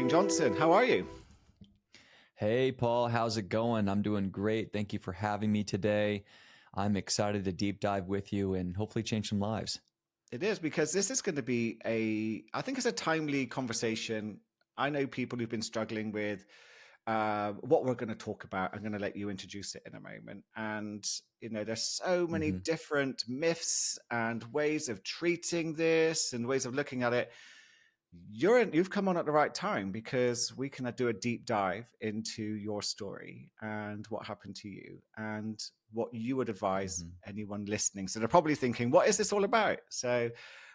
Dane Johnson. How are you? Hey, Paul, how's it going? I'm doing great. Thank you for having me today. I'm excited to deep dive with you and hopefully change some lives. It is because this is going to be I think it's a timely conversation. I know people who've been struggling with what we're going to talk about. I'm going to let you introduce it in a moment. And, there's so many hmm different myths and ways of treating this and ways of looking at it. You've come on at the right time because we can do a deep dive into your story and what happened to you and what you would advise hmm anyone listening. So they're probably thinking, what is this all about? So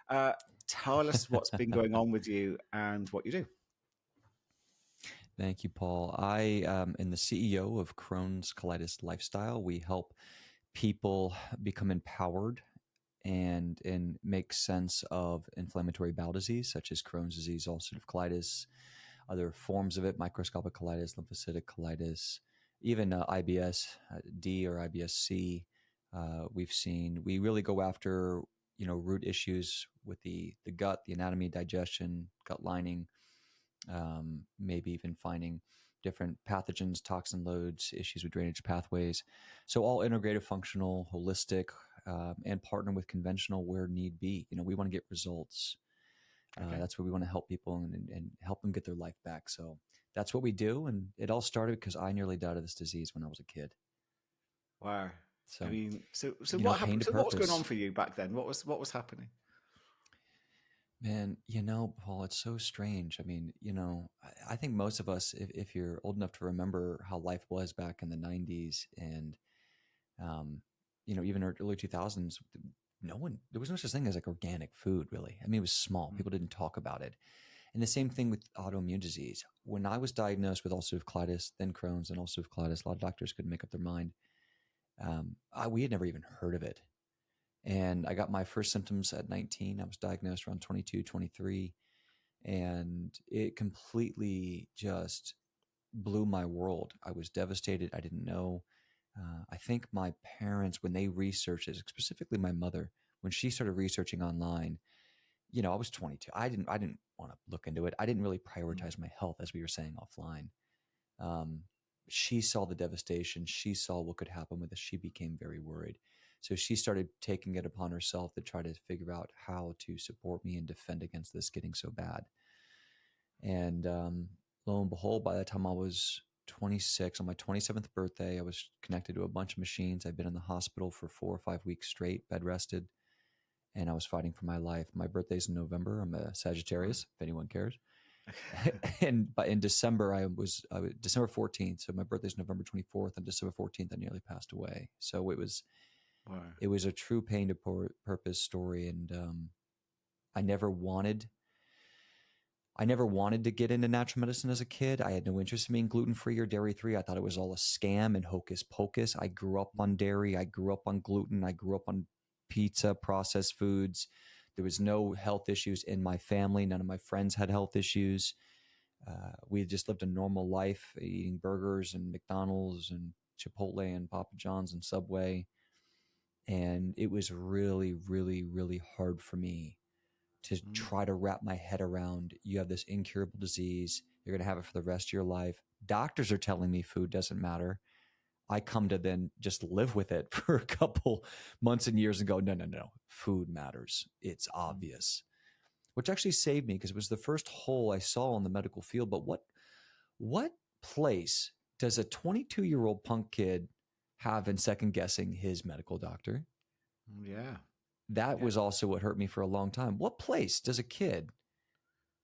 uh, tell us what's been going on with you and what you do. Thank you, Paul. I am the CEO of Crohn's Colitis Lifestyle. We help people become empowered and make sense of inflammatory bowel disease, such as Crohn's disease, ulcerative colitis, other forms of it, microscopic colitis, lymphocytic colitis, even IBS D or IBS C. We've seen we really go after root issues with the gut, the anatomy, digestion, gut lining, maybe even finding different pathogens, toxin loads, issues with drainage pathways. So all integrative, functional, holistic, and partner with conventional where need be. We want to get results. Okay. That's where we want to help people and help them get their life back. So that's what we do. And it all started because I nearly died of this disease when I was a kid. Wow. I So, mean, so what pain happened? to So what was going on purpose. for you back then? What was happening? Man, Paul, it's so strange. I mean, I think most of us, if you're old enough to remember how life was back in the 90s and, um, even early 2000s, there was no such thing as like organic food, really. I mean, it was small. Mm. People didn't talk about it. And the same thing with autoimmune disease. When I was diagnosed with ulcerative colitis, then Crohn's and ulcerative colitis, a lot of doctors couldn't make up their mind. We had never even heard of it. And I got my first symptoms at 19. I was diagnosed around 22, 23. And it completely just blew my world. I was devastated. I didn't know. I think my parents, when they researched it, specifically my mother, when she started researching online, I was 22. I didn't want to look into it. I didn't really Mm. prioritize my health, as we were saying offline. Um, she saw the devastation. She saw what could happen with it. She became very worried. So she started taking it upon herself to try to figure out how to support me and defend against this getting so bad. And lo and behold, by the time I was 26, on my 27th birthday, I was connected to a bunch of machines. I'd been in the hospital for 4 or 5 weeks straight, bed rested, and I was fighting for my life. My birthday's in November. I'm a Wow. Sagittarius, if anyone cares. And in December, I was December 14th. So my birthday's November 24th, and December 14th, I nearly passed away. So Wow. it was a true pain to purpose story, and I never wanted I never wanted to get into natural medicine as a kid. I had no interest in being gluten free or dairy free. I thought it was all a scam and hocus pocus. I grew up on dairy. I grew up on gluten. I grew up on pizza, processed foods. There was no health issues in my family. None of my friends had health issues. We just lived a normal life, eating burgers and McDonald's and Chipotle and Papa John's and Subway. And it was really, really, really hard for me to Mm. try to wrap my head around. You have this incurable disease. You're going to have it for the rest of your life. Doctors are telling me food doesn't matter. I come to then just live with it for a couple months and years and go, no, no, no, food matters. It's Mm. obvious, which actually saved me because it was the first hole I saw in the medical field. But what place does a 22-year-old punk kid have in second guessing his medical doctor? Yeah. That Yeah. was also what hurt me for a long time. What place does a kid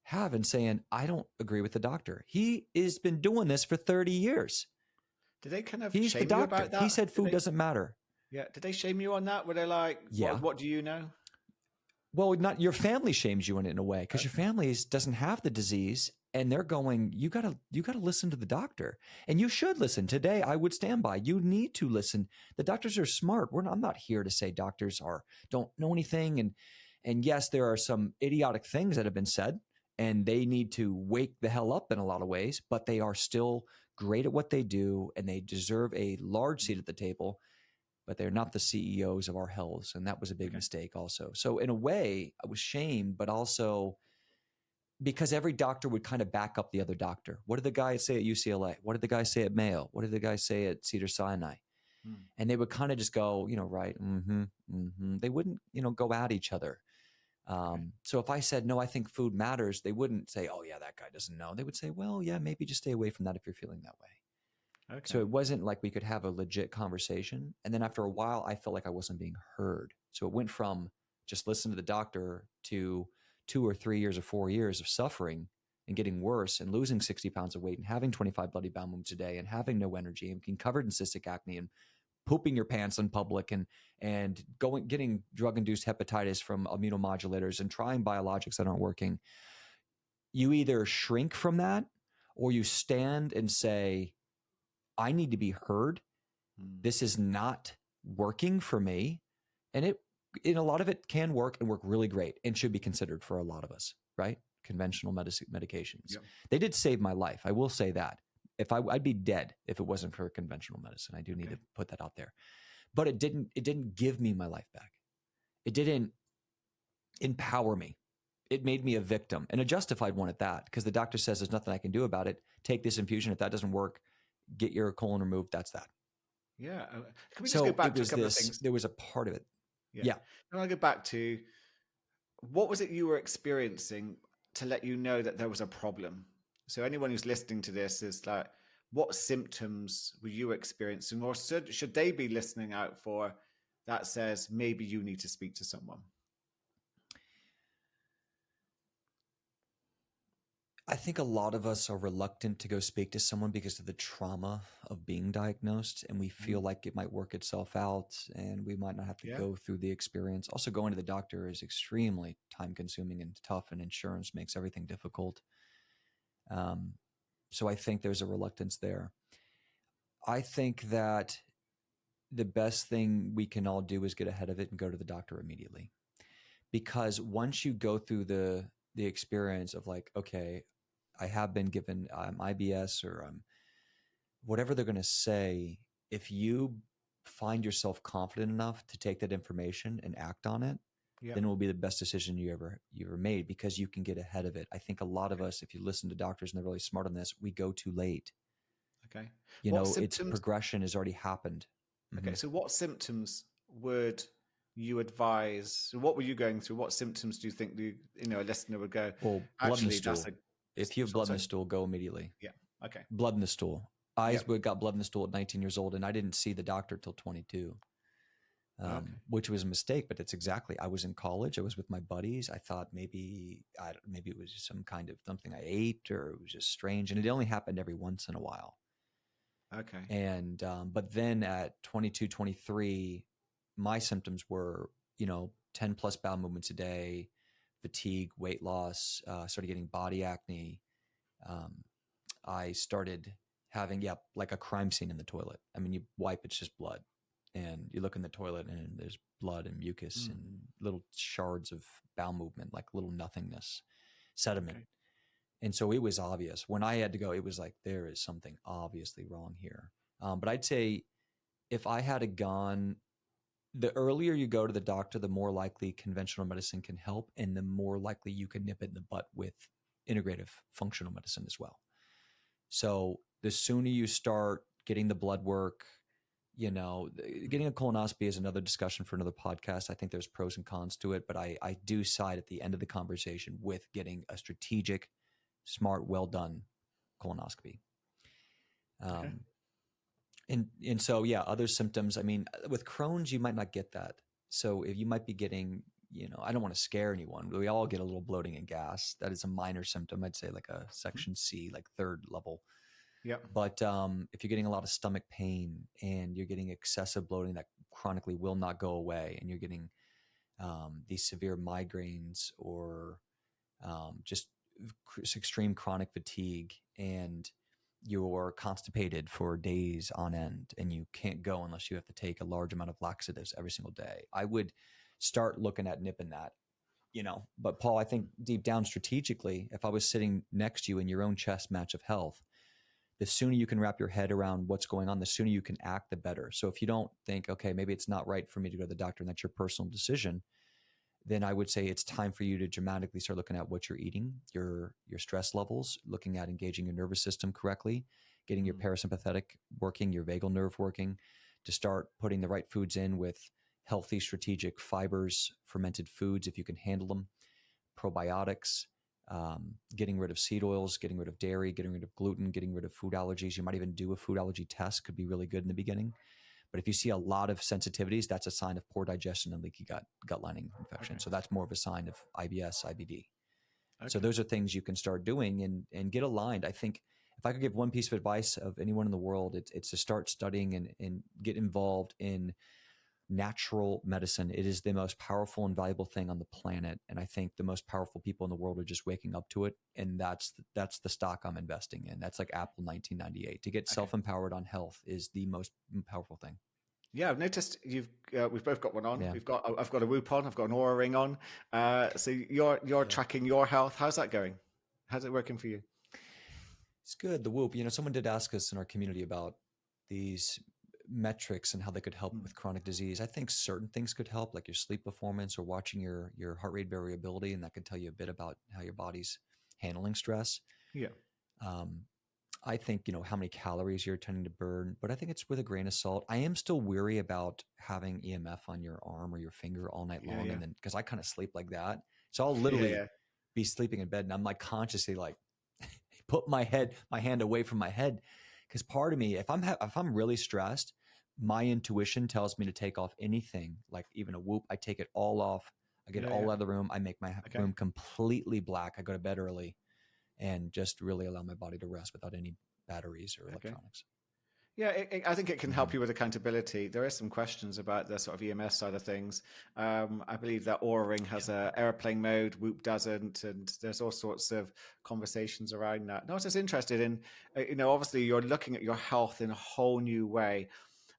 have in saying, I don't agree with the doctor? He has been doing this for 30 years. Did they kind of He's the shame you about doctor. He that? said Did food they? doesn't matter. Yeah. Did they shame you on that? Were they like, Yeah. what do you know? Well, not your family shames you in a way because your Okay. family doesn't have the disease and they're going, you gotta listen to the doctor. And you should listen. Today I would stand by. You need to listen. The doctors are smart. I'm not here to say doctors don't know anything. And yes, there are some idiotic things that have been said and they need to wake the hell up in a lot of ways, but they are still great at what they do and they deserve a large seat at the table, but they're not the CEOs of our hells. And that was a big Okay. mistake also. So in a way, I was shamed, but also because every doctor would kind of back up the other doctor. What did the guy say at UCLA? What did the guy say at Mayo? What did the guy say at Cedars-Sinai? Mm. And they would kind of just go, right, They wouldn't, go at each other. So if I said, no, I think food matters, they wouldn't say, oh yeah, that guy doesn't know. They would say, well, yeah, maybe just stay away from that if you're feeling that way. Okay. So it wasn't like we could have a legit conversation. And then after a while, I felt like I wasn't being heard. So it went from just listen to the doctor to 2 or 3 years or 4 years of suffering and getting worse and losing 60 pounds of weight and having 25 bloody bowel movements a day and having no energy and being covered in cystic acne and pooping your pants in public and getting drug-induced hepatitis from immunomodulators and trying biologics that aren't working. You either shrink from that or you stand and say, I need to be heard. This is not working for me. And a lot of it can work and work really great and should be considered for a lot of us, right? Conventional medications. Yep. They did save my life. I will say that. I'd be dead if it wasn't for conventional medicine. I do need to put that out there. But it didn't give me my life back. It didn't empower me. It made me a victim, and a justified one at that, because the doctor says there's nothing I can do about it. Take this infusion. If that doesn't work, get your colon removed. That's that. Yeah. Can we just go back to a couple of things? There was a part of it. Yeah. Can I go back to what was it you were experiencing to let you know that there was a problem? So anyone who's listening to this is like, what symptoms were you experiencing, or should they be listening out for that says maybe you need to speak to someone? I think a lot of us are reluctant to go speak to someone because of the trauma of being diagnosed, and we feel like it might work itself out and we might not have to go through the experience. Also, going to the doctor is extremely time consuming and tough, and insurance makes everything difficult. So I think there's a reluctance there. I think that the best thing we can all do is get ahead of it and go to the doctor immediately. Because once you go through the experience of like, okay, I have been given IBS or whatever they're going to say, if you find yourself confident enough to take that information and act on it, then it will be the best decision you ever made, because you can get ahead of it. I think a lot of us, if you listen to doctors and they're really smart on this, we go too late. Okay. Its progression has already happened. Okay. So what symptoms would you advise? What were you going through? What symptoms do you think a listener would go, well, blood in the stool. If you have blood in the stool, go immediately. Yeah. Okay. Blood in the stool. I got blood in the stool at 19 years old, and I didn't see the doctor till 22. Which was a mistake, but it's exactly. I was in college. I was with my buddies. I thought maybe it was just some kind of something I ate, or it was just strange, and it only happened every once in a while. Okay. And but then at 22, 23, my symptoms were 10 plus bowel movements a day, fatigue, weight loss. Started getting body acne. I started having like a crime scene in the toilet. I mean, you wipe, it's just blood. And you look in the toilet and there's blood and mucus and little shards of bowel movement, like little nothingness, sediment. Okay. And so it was obvious. When I had to go, it was like, there is something obviously wrong here. But I'd say if I had gone, the earlier you go to the doctor, the more likely conventional medicine can help, and the more likely you can nip it in the butt with integrative functional medicine as well. So the sooner you start getting the blood work, getting a colonoscopy is another discussion for another podcast. I think there's pros and cons to it, but I do side at the end of the conversation with getting a strategic, smart, well done colonoscopy. Okay. And so, other symptoms. I mean, with Crohn's, you might not get that. So if you might be getting, I don't want to scare anyone, but we all get a little bloating and gas. That is a minor symptom. I'd say like a section C, like 3rd level. Yeah. But if you're getting a lot of stomach pain and you're getting excessive bloating that chronically will not go away, and you're getting these severe migraines or just extreme chronic fatigue, and you're constipated for days on end and you can't go unless you have to take a large amount of laxatives every single day, I would start looking at nipping that. But Paul, I think deep down strategically, if I was sitting next to you in your own chess match of health, the sooner you can wrap your head around what's going on, the sooner you can act, the better. So if you don't think, okay, maybe it's not right for me to go to the doctor and that's your personal decision, then I would say it's time for you to dramatically start looking at what you're eating, your stress levels, looking at engaging your nervous system correctly, getting your parasympathetic working, your vagal nerve working, to start putting the right foods in with healthy, strategic fibers, fermented foods, if you can handle them, probiotics, getting rid of seed oils, getting rid of dairy, getting rid of gluten, getting rid of food allergies. You might even do a food allergy test, could be really good in the beginning. But if you see a lot of sensitivities, that's a sign of poor digestion and leaky gut lining infection. Okay. So that's more of a sign of IBS, IBD. Okay. So those are things you can start doing and get aligned. I think if I could give one piece of advice of anyone in the world, it's to start studying and get involved in natural medicine. It is the most powerful and valuable thing on the planet. And I think the most powerful people in the world are just waking up to it. And that's the stock I'm investing in. That's like Apple 1998. To get self-empowered on health is the most powerful thing. Yeah, I've noticed we've both got one on. Yeah. I've got a Whoop on. I've got an Aura Ring on. So you're tracking your health. How's that going? How's it working for you? It's good. The Whoop. Someone did ask us in our community about these metrics and how they could help with chronic disease. I think certain things could help, like your sleep performance or watching your heart rate variability, and that could tell you a bit about how your body's handling stress. Yeah. I think, how many calories you're tending to burn, but I think it's with a grain of salt. I am still weary about having EMF on your arm or your finger all night long. And then, because I kind of sleep like that. So I'll literally be sleeping in bed and I'm like consciously like put my hand away from my head. Because part of me, if I'm really stressed, my intuition tells me to take off anything, like even a Whoop. I take it all off. I get it all out of the room. I make my room completely black. I go to bed early and just really allow my body to rest without any batteries or electronics. Yeah, I think it can help you with accountability. There are some questions about the sort of EMS side of things. I believe that Oura Ring has a airplane mode, Whoop doesn't, and there's all sorts of conversations around that. And I was just interested in, obviously you're looking at your health in a whole new way.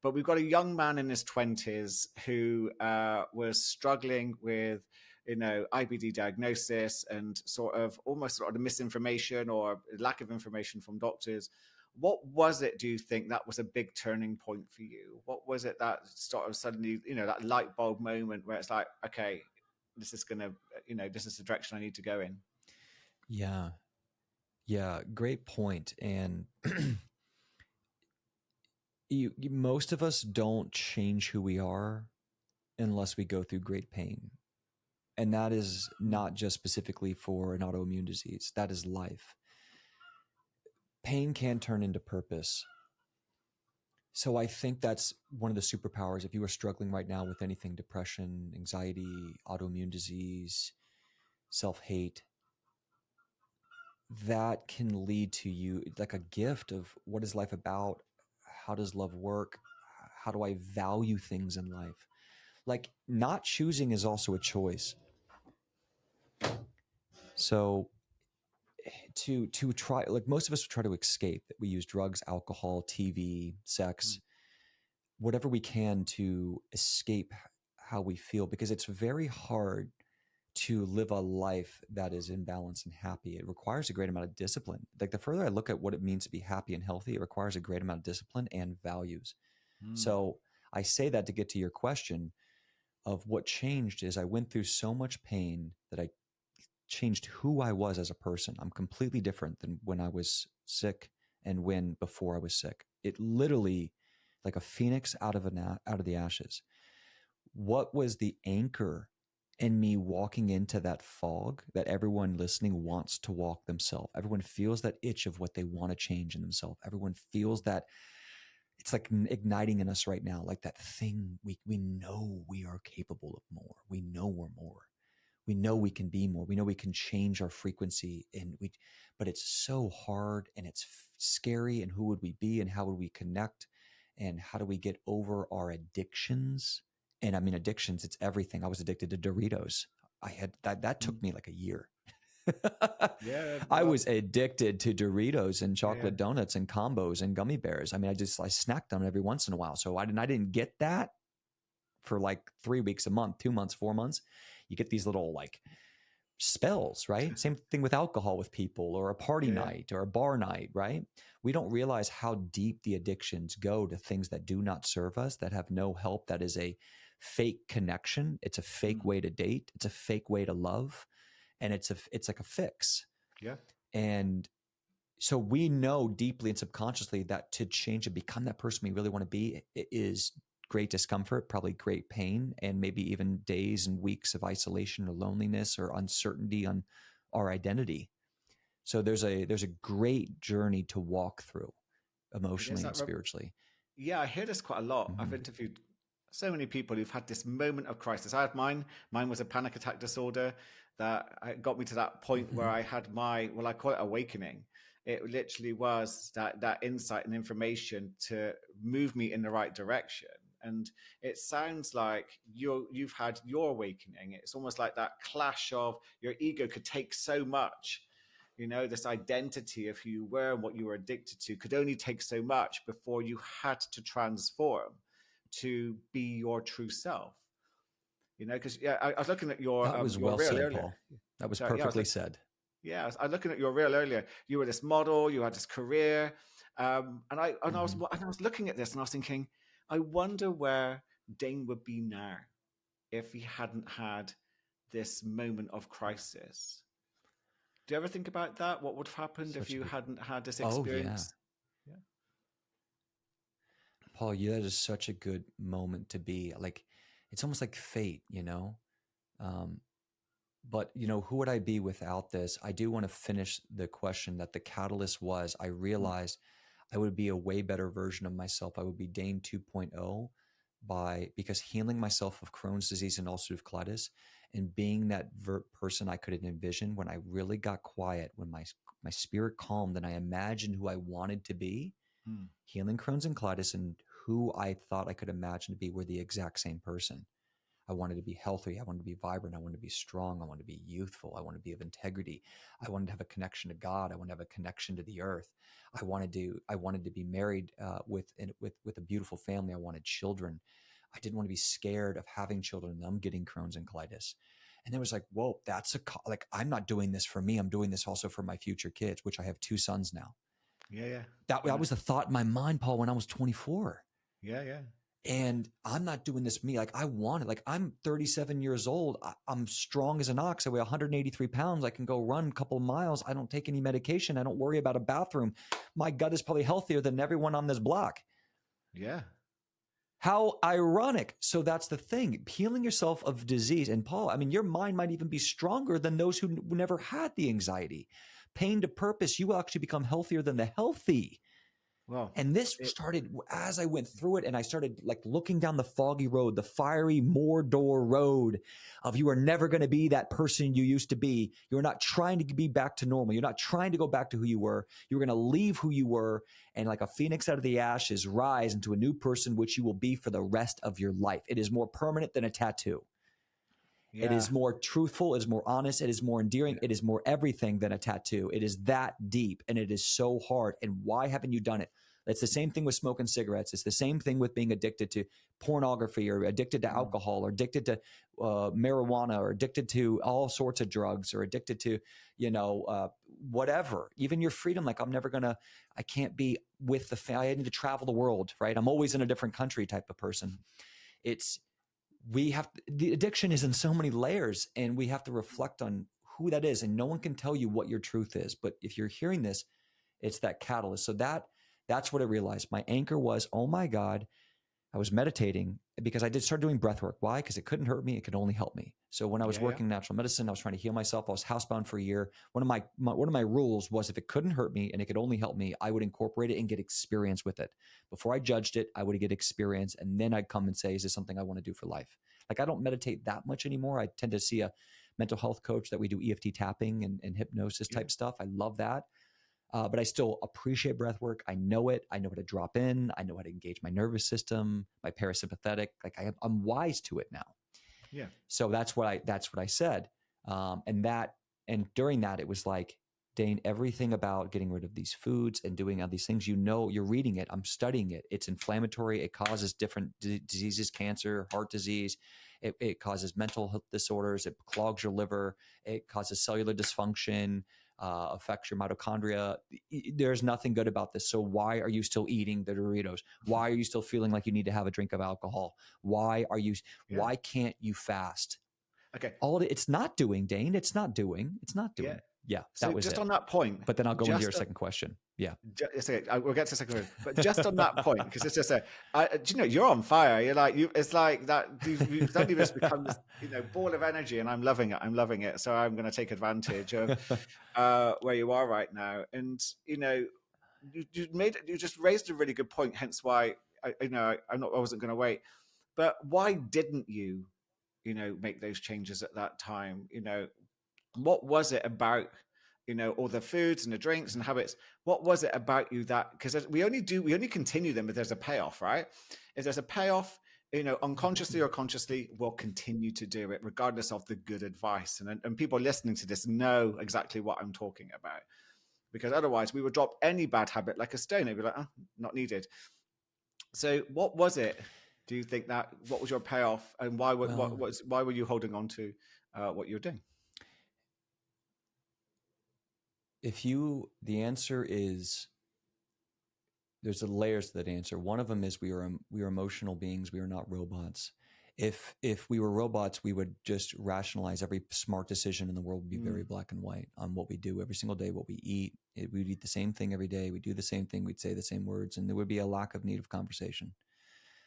But we've got a young man in his 20s who was struggling with IBD diagnosis and sort of the misinformation or lack of information from doctors. What was it, do you think, that was a big turning point for you? What was it that sort of suddenly, that light bulb moment where it's like, okay, this is going to, this is the direction I need to go in? Yeah. Yeah. Great point. And most of us don't change who we are unless we go through great pain. And that is not just specifically for an autoimmune disease. That is life. Pain can turn into purpose. So I think that's one of the superpowers. If you are struggling right now with anything, depression, anxiety, autoimmune disease, self-hate, that can lead to you like a gift of what is life about? How does love work? How do I value things in life? Like not choosing is also a choice. So to try, like most of us try to escape. We use drugs, alcohol, TV, sex, whatever we can to escape how we feel, because it's very hard to live a life that is in balance and happy. It requires a great amount of discipline. Like the further I look at what it means to be happy and healthy, it requires a great amount of discipline and values. So I say that to get to your question of what changed is I went through so much pain that I changed who I was as a person. I'm completely different than when I was sick and before I was sick. It literally, like a phoenix out of the ashes. What was the anchor in me walking into that fog that everyone listening wants to walk themselves? Everyone feels that itch of what they want to change in themselves. Everyone feels that it's like igniting in us right now, like that thing we know we are capable of more. We know we're more. We know we can be more. We know we can change our frequency, but it's so hard and it's scary. And who would we be and how would we connect? And how do we get over our addictions? And I mean, addictions, it's everything. I was addicted to Doritos. That took me like a year. I was addicted to Doritos and chocolate donuts and combos and gummy bears. I mean, I snacked on it every once in a while. So I didn't get that for like 3 weeks, a month, 2 months, 4 months. You get these little like spells, right? Same thing with alcohol with people or a party night or a bar night, right? We don't realize how deep the addictions go to things that do not serve us, that have no help, that is a fake connection. It's a fake way to date. It's a fake way to love. And it's like a fix. Yeah. And so we know deeply and subconsciously that to change and become that person we really want to be, it is great discomfort, probably great pain, and maybe even days and weeks of isolation or loneliness or uncertainty on our identity. So there's a great journey to walk through emotionally and spiritually. Yeah, I hear this quite a lot. I've interviewed so many people who've had this moment of crisis. I had mine. Mine was a panic attack disorder that got me to that point where I had my, well, I call it awakening. It literally was that insight and information to move me in the right direction. And it sounds like you've had your awakening. It's almost like that clash of your ego could take so much. You know, this identity of who you were and what you were addicted to could only take so much before you had to transform to be your true self. You know, because I was looking at your that was your well reel said, earlier. Paul. That was perfectly said. Yeah, I was looking at your reel earlier. You were this model. You had this career, and I was looking at this and I was thinking, I wonder where Dane would be now if he hadn't had this moment of crisis. Do you ever think about that? What would have happened if you hadn't had this experience? Oh, yeah. Paul, that is such a good moment to be. Like, it's almost like fate, you know? But, you know, who would I be without this? I do want to finish the question that the catalyst was. I realized I would be a way better version of myself. I would be Dane 2.0 because healing myself of Crohn's disease and ulcerative colitis and being that person I could envision when I really got quiet, when my spirit calmed and I imagined who I wanted to be, healing Crohn's and colitis and who I thought I could imagine to be were the exact same person. I wanted to be healthy. I wanted to be vibrant. I wanted to be strong. I wanted to be youthful. I wanted to be of integrity. I wanted to have a connection to God. I wanted to have a connection to the earth. I wanted to be married with a beautiful family. I wanted children. I didn't want to be scared of having children and them getting Crohn's and colitis. And it was like, whoa, I'm not doing this for me. I'm doing this also for my future kids, which I have 2 sons now. Yeah. That was the thought in my mind, Paul, when I was 24. Yeah. And I'm not doing this for me. Like I'm 37 years old. I'm strong as an ox. I weigh 183 pounds. I can go run a couple of miles. I don't take any medication. I don't worry about a bathroom. My gut is probably healthier than everyone on this block. Yeah. How ironic. So that's the thing. Healing yourself of disease. And Paul, I mean, your mind might even be stronger than those who never had the anxiety. Pain to purpose, you will actually become healthier than the healthy. Wow. And this started as I went through it and I started like looking down the foggy road, the fiery Mordor road of you are never going to be that person you used to be. You're not trying to be back to normal. You're not trying to go back to who you were. You're going to leave who you were and like a phoenix out of the ashes, rise into a new person, which you will be for the rest of your life. It is more permanent than a tattoo. Yeah. It is more truthful. It is more honest. It is more endearing. Yeah. It is more everything than a tattoo. It is that deep and it is so hard. And why haven't you done it? It's the same thing with smoking cigarettes. It's the same thing with being addicted to pornography or addicted to alcohol or addicted to marijuana or addicted to all sorts of drugs or addicted to, whatever, even your freedom. Like I can't be with the family. I need to travel the world, right? I'm always in a different country type of person. The addiction is in so many layers and we have to reflect on who that is. And no one can tell you what your truth is. But if you're hearing this, it's that catalyst. So that's what I realized. My anchor was, oh my God, I was meditating because I did start doing breath work. Why? Because it couldn't hurt me. It could only help me. So when I was working natural medicine, I was trying to heal myself. I was housebound for a year. One of my rules was if it couldn't hurt me and it could only help me, I would incorporate it and get experience with it. Before I judged it, I would get experience. And then I'd come and say, is this something I want to do for life? Like I don't meditate that much anymore. I tend to see a mental health coach that we do EFT tapping and hypnosis type stuff. I love that. But I still appreciate breath work. I know it. I know how to drop in. I know how to engage my nervous system, my parasympathetic. Like I'm wise to it now. Yeah. So that's what I said. And during that, it was like, Dane, everything about getting rid of these foods and doing all these things, you're reading it. I'm studying it. It's inflammatory. It causes different diseases, cancer, heart disease. It causes mental health disorders. It clogs your liver. It causes cellular dysfunction. affects your mitochondria. There's nothing good about this. So why are you still eating the Doritos? Why are you still feeling like you need to have a drink of alcohol? Why can't you fast? Okay. It's not doing, Dane. It's not doing. Yeah. Yeah, So that was just it. on that point, But then I'll go into your second question. Yeah. We'll get to the second one. But just on that point, because it's just do you know, you're on fire. It's like that. You've suddenly just become this, ball of energy, and I'm loving it. I'm loving it. So I'm going to take advantage of where you are right now. And you just raised a really good point. Hence why I wasn't going to wait. But why didn't you, make those changes at that time? What was it about, all the foods and the drinks and habits? What was it about you that, because we only continue them if there's a payoff, right? If there's a payoff, unconsciously or consciously, we'll continue to do it regardless of the good advice. And people listening to this know exactly what I'm talking about, because otherwise we would drop any bad habit like a stone. It'd be like, oh, not needed. So what was it? Do you think what was your payoff, and why were you holding on to what you're doing? The answer is, there's layers to that answer. One of them is we are emotional beings. We are not robots. If we were robots, we would just rationalize every smart decision in the world would be very black and white on what we do every single day, what we eat. We'd eat the same thing every day. We do the same thing. We'd say the same words, and there would be a lack of need of conversation.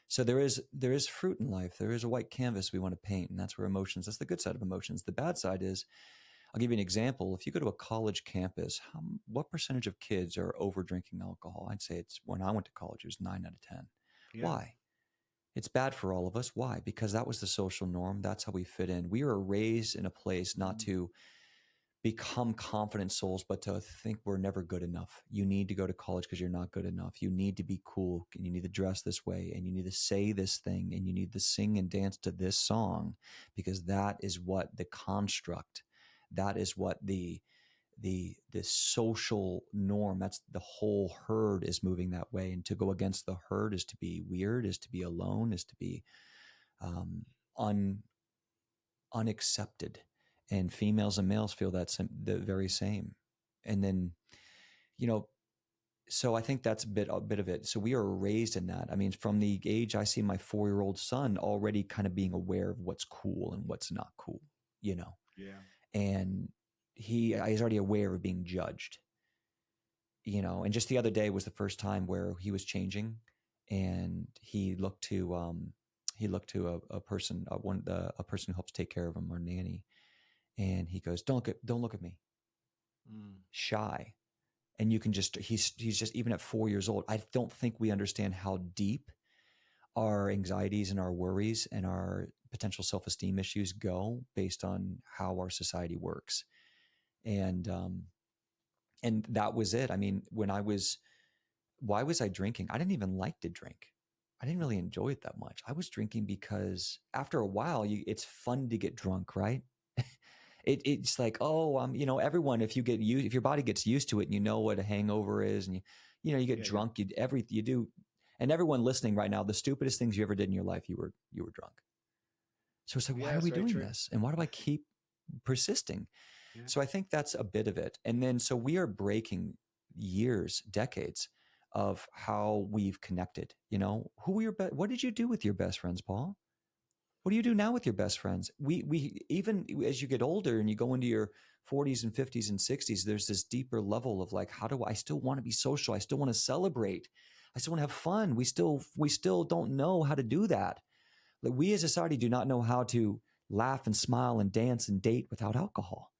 So there is fruit in life. There is a white canvas we want to paint, and that's where emotions. That's the good side of emotions. The bad side is, I'll give you an example. If you go to a college campus, what percentage of kids are over drinking alcohol? I'd say when I went to college, it was 9 out of 10. Yeah. Why? It's bad for all of us. Why? Because that was the social norm. That's how we fit in. We were raised in a place not to become confident souls, but to think we're never good enough. You need to go to college because you're not good enough. You need to be cool, and you need to dress this way, and you need to say this thing, and you need to sing and dance to this song, because that is what the construct, that is what the social norm, that's the whole herd is moving that way. And to go against the herd is to be weird, is to be alone, is to be unaccepted. And females and males feel the very same. And then, so I think that's a bit of it. So we are raised in that. I mean, from the age I see my 4-year-old son already kind of being aware of what's cool and what's not cool, Yeah. And he's already aware of being judged, and just the other day was the first time where he was changing, and he looked to a person, a person who helps take care of him, or nanny. And he goes, don't look at me. Shy. And you can he's just, even at 4 years old, I don't think we understand how deep our anxieties and our worries and our potential self-esteem issues go based on how our society works. And that was it. I mean, why was I drinking? I didn't even like to drink. I didn't really enjoy it that much. I was drinking because after a while, it's fun to get drunk, right? It's like, everyone, if your body gets used to it, and you know what a hangover is, and you get drunk, you do. And everyone listening right now, the stupidest things you ever did in your life, you were drunk. So it's like, why are we doing this? And why do I keep persisting? Yeah. So I think that's a bit of it. And then, so we are breaking years, decades of how we've connected. What did you do with your best friends, Paul? What do you do now with your best friends? We even as you get older and you go into your 40s and 50s and 60s, there's this deeper level of like, how do I still want to be social? I still want to celebrate. I still want to have fun. We still don't know how to do that. Like, we as a society do not know how to laugh and smile and dance and date without alcohol.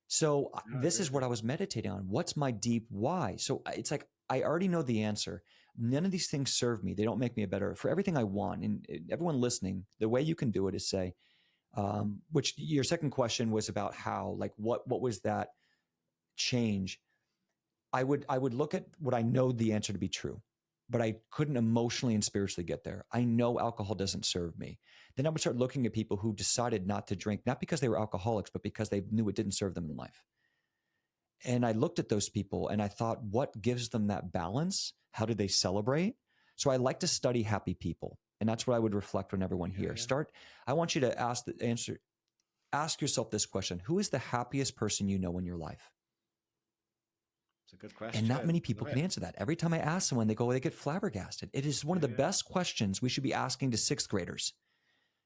So this is what I was meditating on. What's my deep why? So it's like, I already know the answer. None of these things serve me. They don't make me a better, for everything I want. And everyone listening, the way you can do it is say, which your second question was about how, like, what was that change? I would look at what I know the answer to be true, but I couldn't emotionally and spiritually get there. I know alcohol doesn't serve me. Then I would start looking at people who decided not to drink, not because they were alcoholics, but because they knew it didn't serve them in life. And I looked at those people and I thought, what gives them that balance? How do they celebrate? So I like to study happy people. And that's what I would reflect on everyone here. I want you to answer. ask yourself this question. Who is the happiest person you know in your life? It's a good And not question. many people can answer that. Every time I ask someone, they get flabbergasted. It is one of the best questions we should be asking to sixth graders.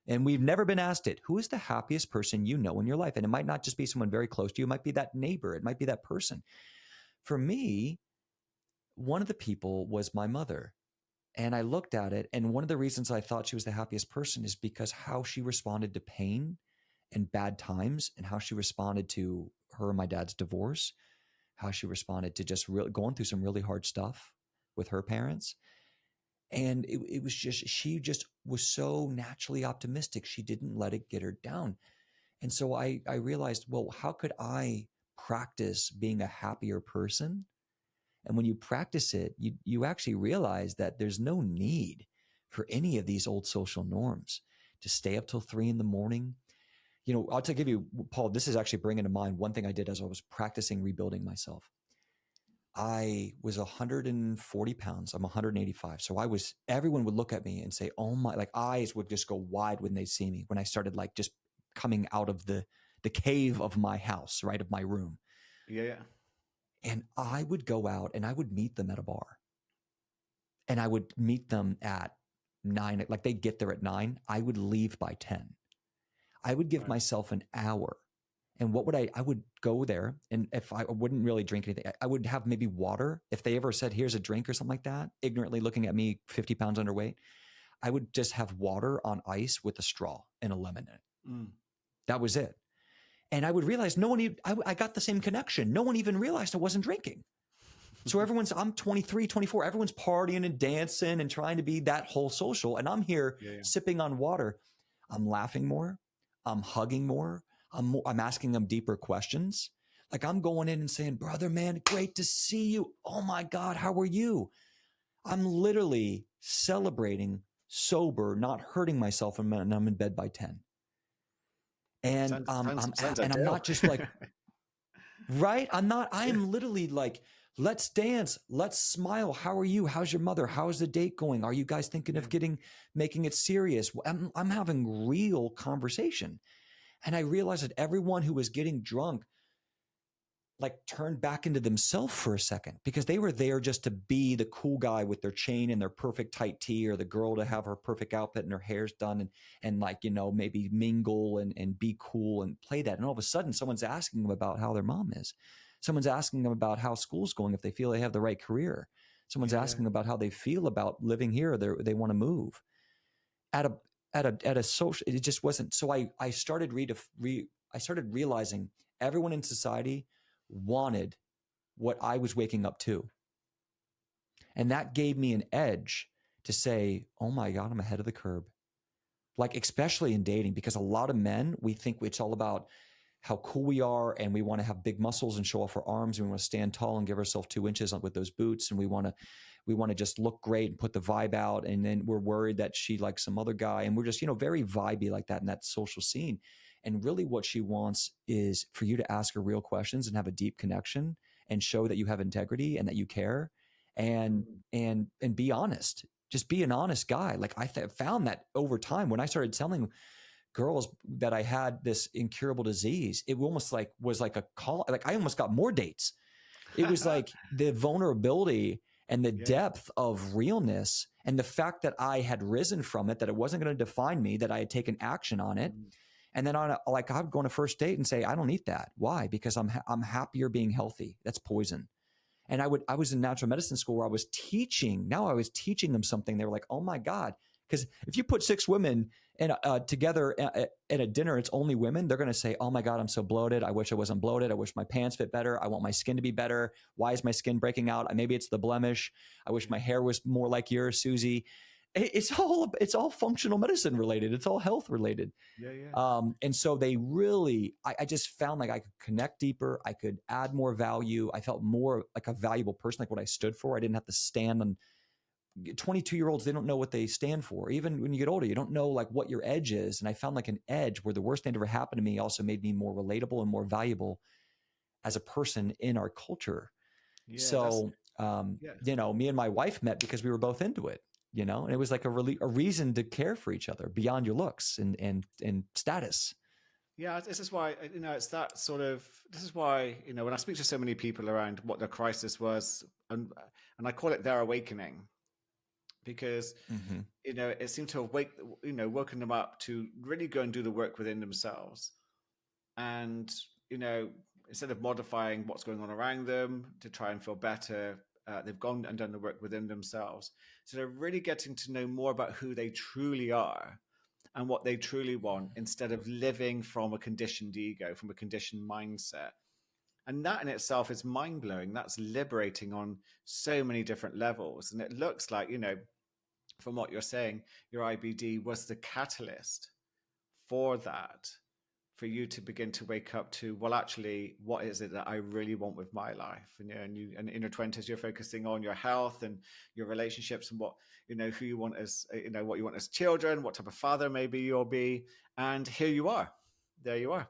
And we've never been asked it. Who is the happiest person you know in your life? And it might not just be someone very close to you. It might be that neighbor. It might be that person. For me, one of the people was my mother. And I looked at it. And one of the reasons I thought she was the happiest person is because how she responded to pain and bad times, and how she responded to her and my dad's divorce, how she responded to just really going through some really hard stuff with her parents. And it was just, she just was so naturally optimistic. She didn't let it get her down. And so I realized, well, how could I practice being a happier person? And when you practice it, you actually realize that there's no need for any of these old social norms to stay up till 3 a.m. You know, I'll give you, Paul, this is actually bringing to mind one thing I did as I was practicing rebuilding myself. I was 140 pounds. I'm 185. So everyone would look at me and say, oh my, like eyes would just go wide when they see me, when I started like just coming out of the cave of my house, right, of my room. Yeah. And I would go out and I would meet them at a bar. And I would meet them at 9, like they'd get there at 9. I would leave by 10. I would give myself an hour. And what would I would go there, and if I wouldn't really drink anything, I would have maybe water. If they ever said, here's a drink or something like that, ignorantly looking at me 50 pounds underweight, I would just have water on ice with a straw and a lemon in it. That was it. And I would realize I got the same connection. No one even realized I wasn't drinking. So I'm 23, 24, everyone's partying and dancing and trying to be that whole social. And I'm here sipping on water. I'm laughing more. I'm hugging more. I'm asking them deeper questions. Like I'm going in and saying, brother, man, great to see you. Oh my God, how are you? I'm literally celebrating sober, not hurting myself, and I'm in bed by 10. And I'm not just like, right? I'm literally like, let's dance. Let's smile. How are you? How's your mother? How's the date going? Are you guys thinking of making it serious? I'm having real conversation. And I realized that everyone who was getting drunk like turned back into themselves for a second, because they were there just to be the cool guy with their chain and their perfect tight tee, or the girl to have her perfect outfit and her hair's done and like, you know, maybe mingle and be cool and play that. And all of a sudden someone's asking them about how their mom is. Someone's asking them about how school's going, if they feel they have the right career. Someone's asking about how they feel about living here, or they want to move. At a social, it just wasn't. So I started realizing everyone in society wanted what I was waking up to. And that gave me an edge to say, oh my God, I'm ahead of the curve. Like, especially in dating, because a lot of men, we think it's all about how cool we are, and we want to have big muscles and show off our arms, and we want to stand tall and give ourselves 2 inches with those boots, and we want to just look great and put the vibe out, and then we're worried that she likes some other guy, and we're just, you know, very vibey like that in that social scene. And really what she wants is for you to ask her real questions and have a deep connection and show that you have integrity and that you care, and be honest. Just be an honest guy. Like I found that over time, when I started telling girls that I had this incurable disease, it almost like was like a call. Like I almost got more dates. It was like the vulnerability and the depth of realness, and the fact that I had risen from it, that it wasn't going to define me, that I had taken action on it. And then I would go on a first date and say, I don't eat that. Why? Because I'm happier being healthy. That's poison. And I was in natural medicine school where I was teaching them something. They were like, oh my God. Because if you put 6 women together at a dinner, it's only women, they're going to say, oh my God, I'm so bloated. I wish I wasn't bloated. I wish my pants fit better. I want my skin to be better. Why is my skin breaking out? Maybe it's the blemish. I wish my hair was more like yours, Susie. It's all functional medicine related. It's all health related. And so they really, I just found like I could connect deeper. I could add more value. I felt more like a valuable person, like what I stood for. I didn't have to stand on 22-year-olds. They don't know what they stand for. Even when you get older, you don't know like what your edge is. And I found like an edge where the worst thing that ever happened to me also made me more relatable and more valuable as a person in our culture. You know, me and my wife met because we were both into it. You know, and it was like a reason to care for each other beyond your looks and status. Yeah, this is why, it's that sort of, this is why, when I speak to so many people around what their crisis was, and I call it their awakening, because, Mm-hmm. it seemed to have woken them up to really go and do the work within themselves. And, you know, instead of modifying what's going on around them to try and feel better, they've gone and done the work within themselves. So they're really getting to know more about who they truly are and what they truly want, instead of living from a conditioned ego, from a conditioned mindset. And that in itself is mind blowing. That's liberating on so many different levels. And it looks like, from what you're saying, your IBD was the catalyst for that, for you to begin to wake up to, well, actually, what is it that I really want with my life? And in your 20s, you're focusing on your health and your relationships and what, who you want as, what you want as children, what type of father maybe you'll be. And here you are. There you are.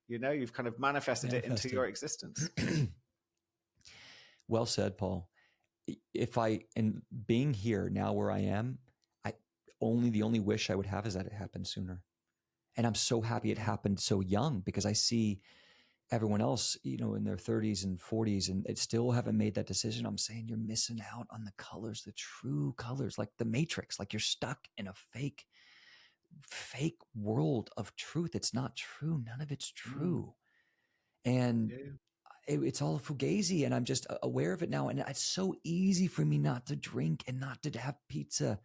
You've kind of manifested it into your existence. Well said, Paul. And being here now where I am, the only wish I would have is that it happened sooner. And I'm so happy it happened so young, because I see everyone else, in their 30s and 40s, and they still haven't made that decision. I'm saying you're missing out on the colors, the true colors, like the Matrix, like you're stuck in a fake world of truth. It's not true. None of it's true. And it's all fugazi, and I'm just aware of it now. And it's so easy for me not to drink and not to have pizza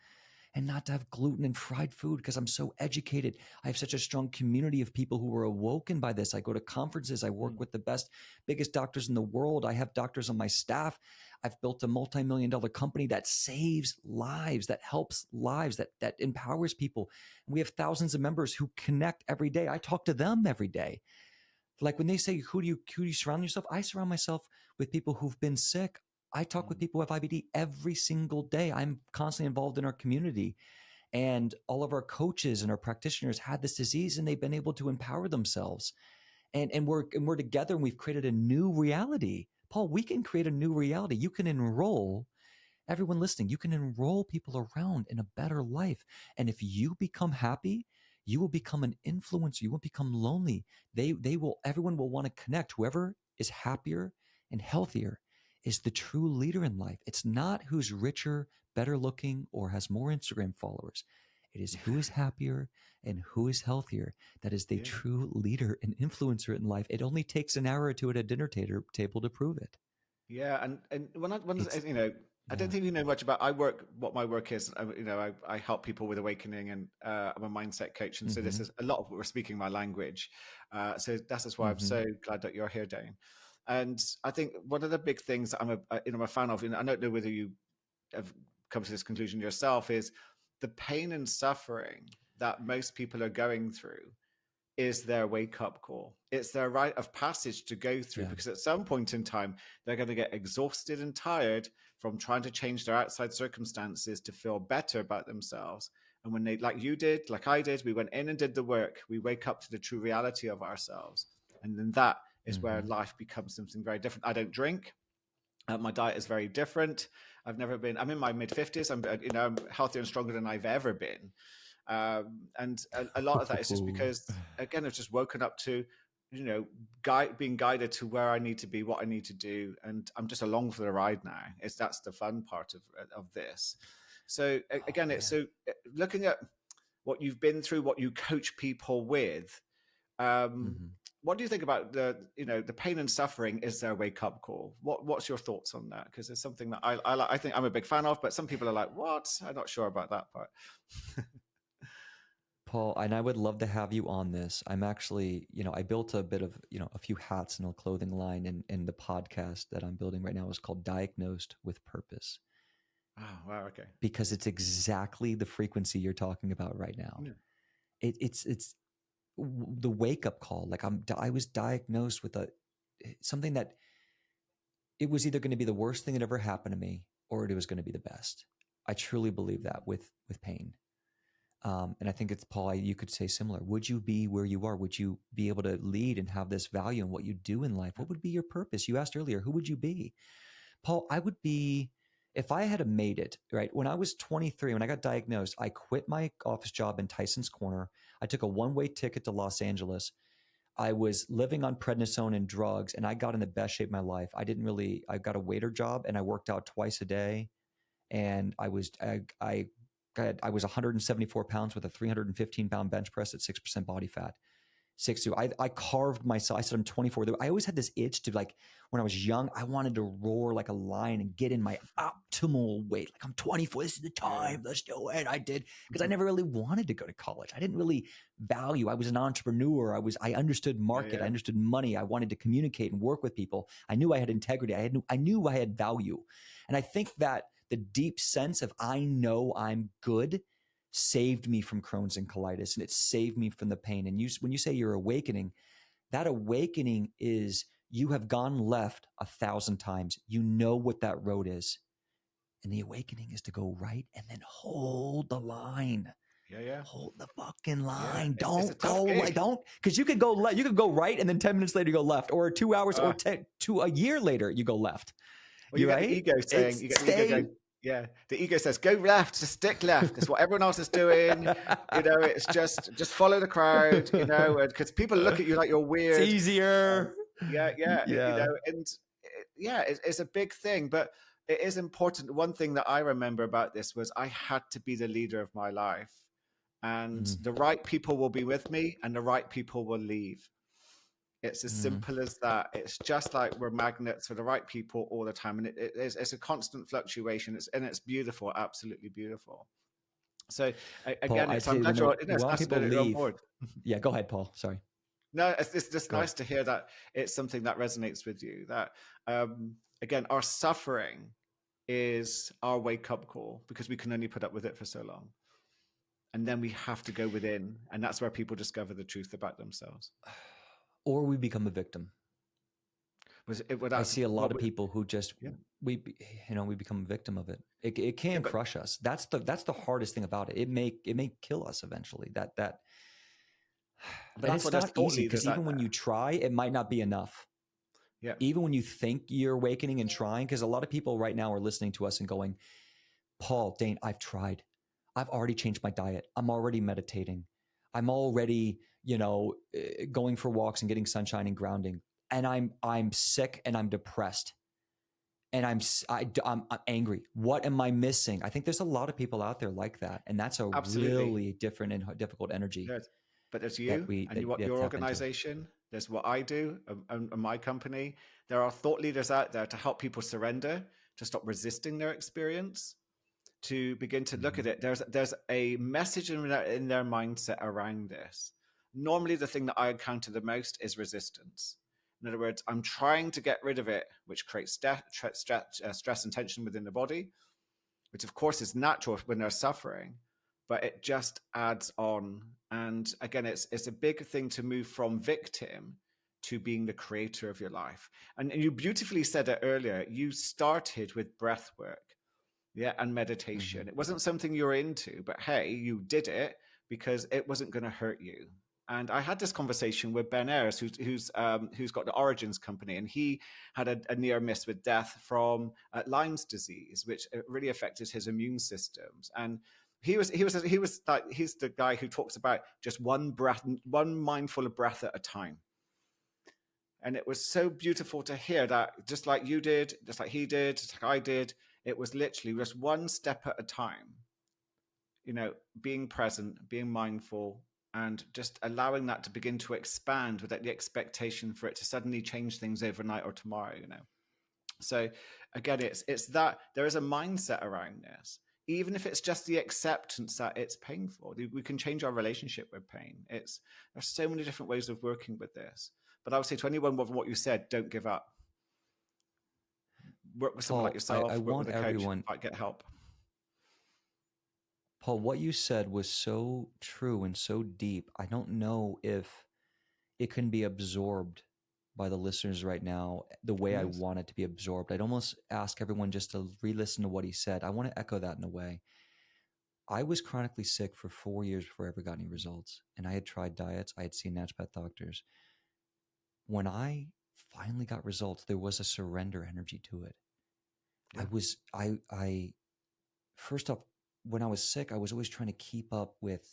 and not to have gluten and fried food, because I'm so educated. I have such a strong community of people who are awoken by this. I go to conferences. I work with the best, biggest doctors in the world. I have doctors on my staff. I've built a multi-million-dollar company that saves lives, that helps lives, that empowers people. And we have thousands of members who connect every day. I talk to them every day. Like when they say, who do you surround yourself? I surround myself with people who've been sick. I talk with people who have IBD every single day. I'm constantly involved in our community, and all of our coaches and our practitioners had this disease, and they've been able to empower themselves. And we're together, and we've created a new reality. Paul, we can create a new reality. You can enroll everyone listening. You can enroll people around in a better life. And if you become happy, you will become an influencer. You won't become lonely. Everyone will want to connect. Whoever is happier and healthier is the true leader in life. It's not who's richer, better looking, or has more Instagram followers. It is who is happier and who is healthier. That is the true leader and influencer in life. It only takes an hour or two at a dinner table to prove it. Yeah, and I don't think you know much about what my work is. I help people with awakening, and I'm a mindset coach, and so this is a lot of what we're speaking my language. So that's just why I'm so glad that you're here, Dane. And I think one of the big things that I'm a fan of, and I don't know whether you have come to this conclusion yourself, is the pain and suffering that most people are going through is their wake-up call. It's their rite of passage to go through, because at some point in time, they're going to get exhausted and tired from trying to change their outside circumstances to feel better about themselves. And when they, like you did, like I did, we went in and did the work, we wake up to the true reality of ourselves. And then that is where life becomes something very different. I don't drink. My diet is very different. I'm in my mid-50s. I'm healthier and stronger than I've ever been. And a lot of that is just because, again, I've just woken up to, being guided to where I need to be, what I need to do. And I'm just along for the ride now. That's the fun part of this. So again, looking at what you've been through, what you coach people with, what do you think about the pain and suffering is their wake up call? What's your thoughts on that? Because it's something that I think I'm a big fan of, but some people are like, what? I'm not sure about that part. Paul, and I would love to have you on this. I'm actually, I built a bit of, a few hats and a clothing line, and the podcast that I'm building right now is called Diagnosed with Purpose. Oh, wow. Okay. Because it's exactly the frequency you're talking about right now. Yeah. It's the wake up call. Like I was diagnosed with something that it was either going to be the worst thing that ever happened to me, or it was going to be the best. I truly believe that with pain. And I think it's, Paul, you could say similar. Would you be where you are? Would you be able to lead and have this value in what you do in life? What would be your purpose? You asked earlier, who would you be? Paul, I would be, if I had made it, right? When I was 23, when I got diagnosed, I quit my office job in Tyson's Corner. I took a one-way ticket to Los Angeles, I was living on prednisone and drugs, and I got in the best shape of my life. I got a waiter job, and I worked out twice a day, and I was 174 pounds with a 315-pound bench press at 6% body fat. 6'2". I carved myself. I said I'm 24. I always had this itch to, like, when I was young, I wanted to roar like a lion and get in my optimal weight. Like, I'm 24. This is the time. Let's do it. I did, because I never really wanted to go to college. I didn't really value. I was an entrepreneur. I understood market. I understood money. I wanted to communicate and work with people. I knew I had integrity. I knew I had value. And I think that the deep sense of I know I'm good saved me from Crohn's and colitis, and it saved me from the pain. And when you say you're awakening, that awakening is you have gone left 1,000 times. You know what that road is. And the awakening is to go right and then hold the line. Yeah. Hold the fucking line. Yeah. Don't go like, because you could go left. You could go right, and then 10 minutes later you go left, or 2 hours or to a year later you go left. Well, you get the ego saying, you get the ego going, yeah, the ego says, go left, just stick left. It's what everyone else is doing. It's just follow the crowd, because people look at you like you're weird. It's easier. Yeah. It's a big thing, but it is important. One thing that I remember about this was I had to be the leader of my life, and the right people will be with me and the right people will leave. It's as simple as that. It's just like we're magnets for the right people all the time. And it's a constant fluctuation. It's beautiful, absolutely beautiful. So again, Paul, I'm glad you're on board. Yeah, go ahead, Paul. Sorry. No, it's just nice to hear that it's something that resonates with you. That, again, our suffering is our wake-up call, because we can only put up with it for so long. And then we have to go within. And that's where people discover the truth about themselves. Or we become a victim. I see a lot of people who just we become a victim of it. It can crush us. That's the hardest thing about it. It may kill us eventually. But it's not easy, because even when you try, it might not be enough. Yeah. Even when you think you're awakening and trying, because a lot of people right now are listening to us and going, Paul, Dane, I've tried. I've already changed my diet. I'm already meditating. I'm already, going for walks and getting sunshine and grounding. And I'm sick and I'm depressed. And I'm angry. What am I missing? I think there's a lot of people out there like that. And that's a really different and difficult energy. Yes. But there's you and your organization. There's what I do and my company. There are thought leaders out there to help people surrender, to stop resisting their experience, to begin to look at it. There's a message in their mindset around this. Normally, the thing that I encounter the most is resistance. In other words, I'm trying to get rid of it, which creates stress and tension within the body, which of course is natural when they're suffering, but it just adds on. And again, it's a big thing to move from victim to being the creator of your life. And you beautifully said it earlier. You started with breath work. Yeah, and meditation. It wasn't something you were into, but hey, you did it because it wasn't going to hurt you. And I had this conversation with Ben Ayres, who's got the Origins company, and he had a near miss with death from Lyme's disease, which really affected his immune systems. And he's the guy who talks about just one mindful of breath at a time. And it was so beautiful to hear that, just like you did, just like he did, just like I did. It was literally just one step at a time, being present, being mindful, and just allowing that to begin to expand without the expectation for it to suddenly change things overnight or tomorrow, So again, it's that there is a mindset around this. Even if it's just the acceptance that it's painful, we can change our relationship with pain. There's so many different ways of working with this. But I would say to anyone with what you said, don't give up. Work with someone like yourself. I want everyone might get help. Paul, what you said was so true and so deep. I don't know if it can be absorbed by the listeners right now the way I want it to be absorbed. I'd almost ask everyone just to re-listen to what he said. I want to echo that in a way. I was chronically sick for 4 years before I ever got any results. And I had tried diets. I had seen naturopath doctors. When I finally got results, there was a surrender energy to it. Yeah. I first off, when I was sick, I was always trying to keep up with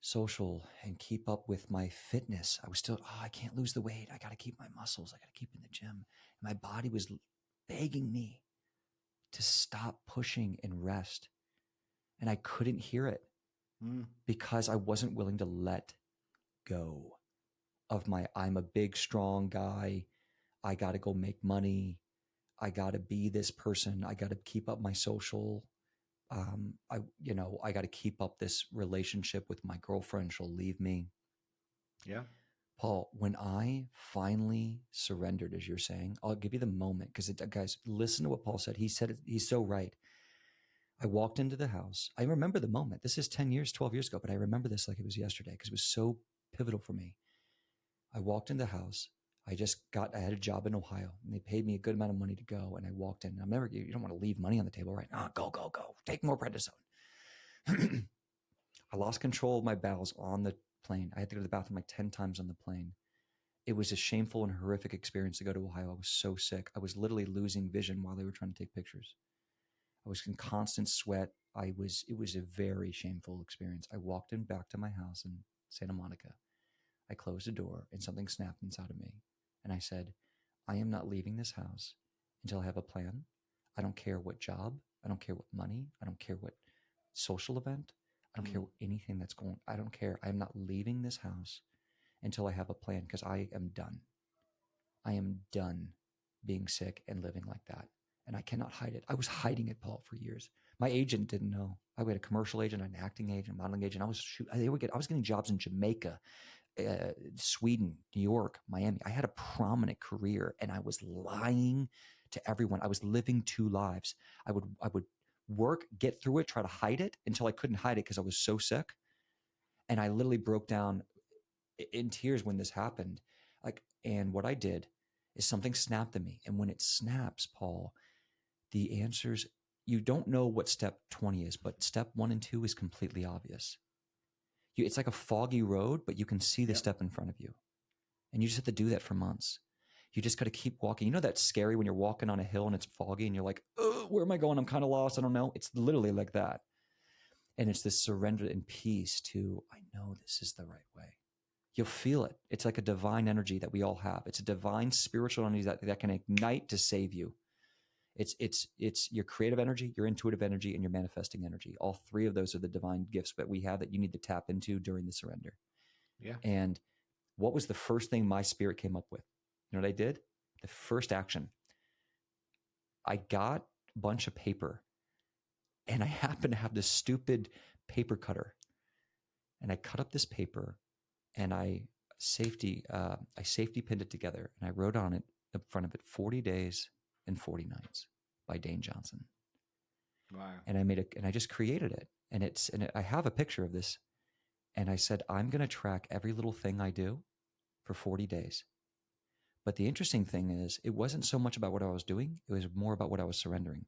social and keep up with my fitness. I was still, I can't lose the weight. I got to keep my muscles. I got to keep in the gym. And my body was begging me to stop pushing and rest. And I couldn't hear it because I wasn't willing to let go of I'm a big, strong guy. I got to go make money. I got to be this person. I got to keep up my social. I got to keep up this relationship with my girlfriend. She'll leave me. Yeah. Paul, when I finally surrendered, as you're saying, I'll give you the moment because guys, listen to what Paul said. He said it, he's so right. I walked into the house. I remember the moment. This is 10 years, 12 years ago, but I remember this like it was yesterday because it was so pivotal for me. I walked in the house. I had a job in Ohio and they paid me a good amount of money to go. And I walked in. And you don't want to leave money on the table, right? Go. Take more prednisone. I lost control of my bowels on the plane. I had to go to the bathroom like 10 times on the plane. It was a shameful and horrific experience to go to Ohio. I was so sick. I was literally losing vision while they were trying to take pictures. I was in constant sweat. It was a very shameful experience. I walked back to my house in Santa Monica. I closed the door and something snapped inside of me. And I said, I am not leaving this house until I have a plan. I don't care what job. I don't care what money. I don't care what social event. I don't care what anything that's going. I don't care. I am not leaving this house until I have a plan because I am done. I am done being sick and living like that. And I cannot hide it. I was hiding it, Paul, for years. My agent didn't know. I had a commercial agent, an acting agent, modeling agent. I was getting jobs in Jamaica, Sweden, New York, Miami. I had a prominent career and I was lying to everyone. I was living two lives. I would work, get through it, try to hide it until I couldn't hide it because I was so sick. And I literally broke down in tears when this happened. And what I did is something snapped in me. And when it snaps, Paul, the answers, you don't know what step 20 is, but step 1 and 2 is completely obvious. It's like a foggy road, but you can see the step in front of you. And you just have to do that for months. You just got to keep walking. You know that's scary when you're walking on a hill and it's foggy and you're like, oh, where am I going? I'm kind of lost. I don't know. It's literally like that. And it's this surrender and peace to, I know this is the right way. You'll feel it. It's like a divine energy that we all have. It's a divine spiritual energy that can ignite to save you. It's your creative energy, your intuitive energy, and your manifesting energy. All three of those are the divine gifts that we have that you need to tap into during the surrender. Yeah. And what was the first thing my spirit came up with? You know what I did? The first action. I got a bunch of paper and I happened to have this stupid paper cutter. And I cut up this paper and I safety pinned it together and I wrote on it in front of it 40 days and 40 nights by Dane Johnson. Wow. And I just created it. And I have a picture of this. And I said, I'm going to track every little thing I do for 40 days. But the interesting thing is, it wasn't so much about what I was doing. It was more about what I was surrendering.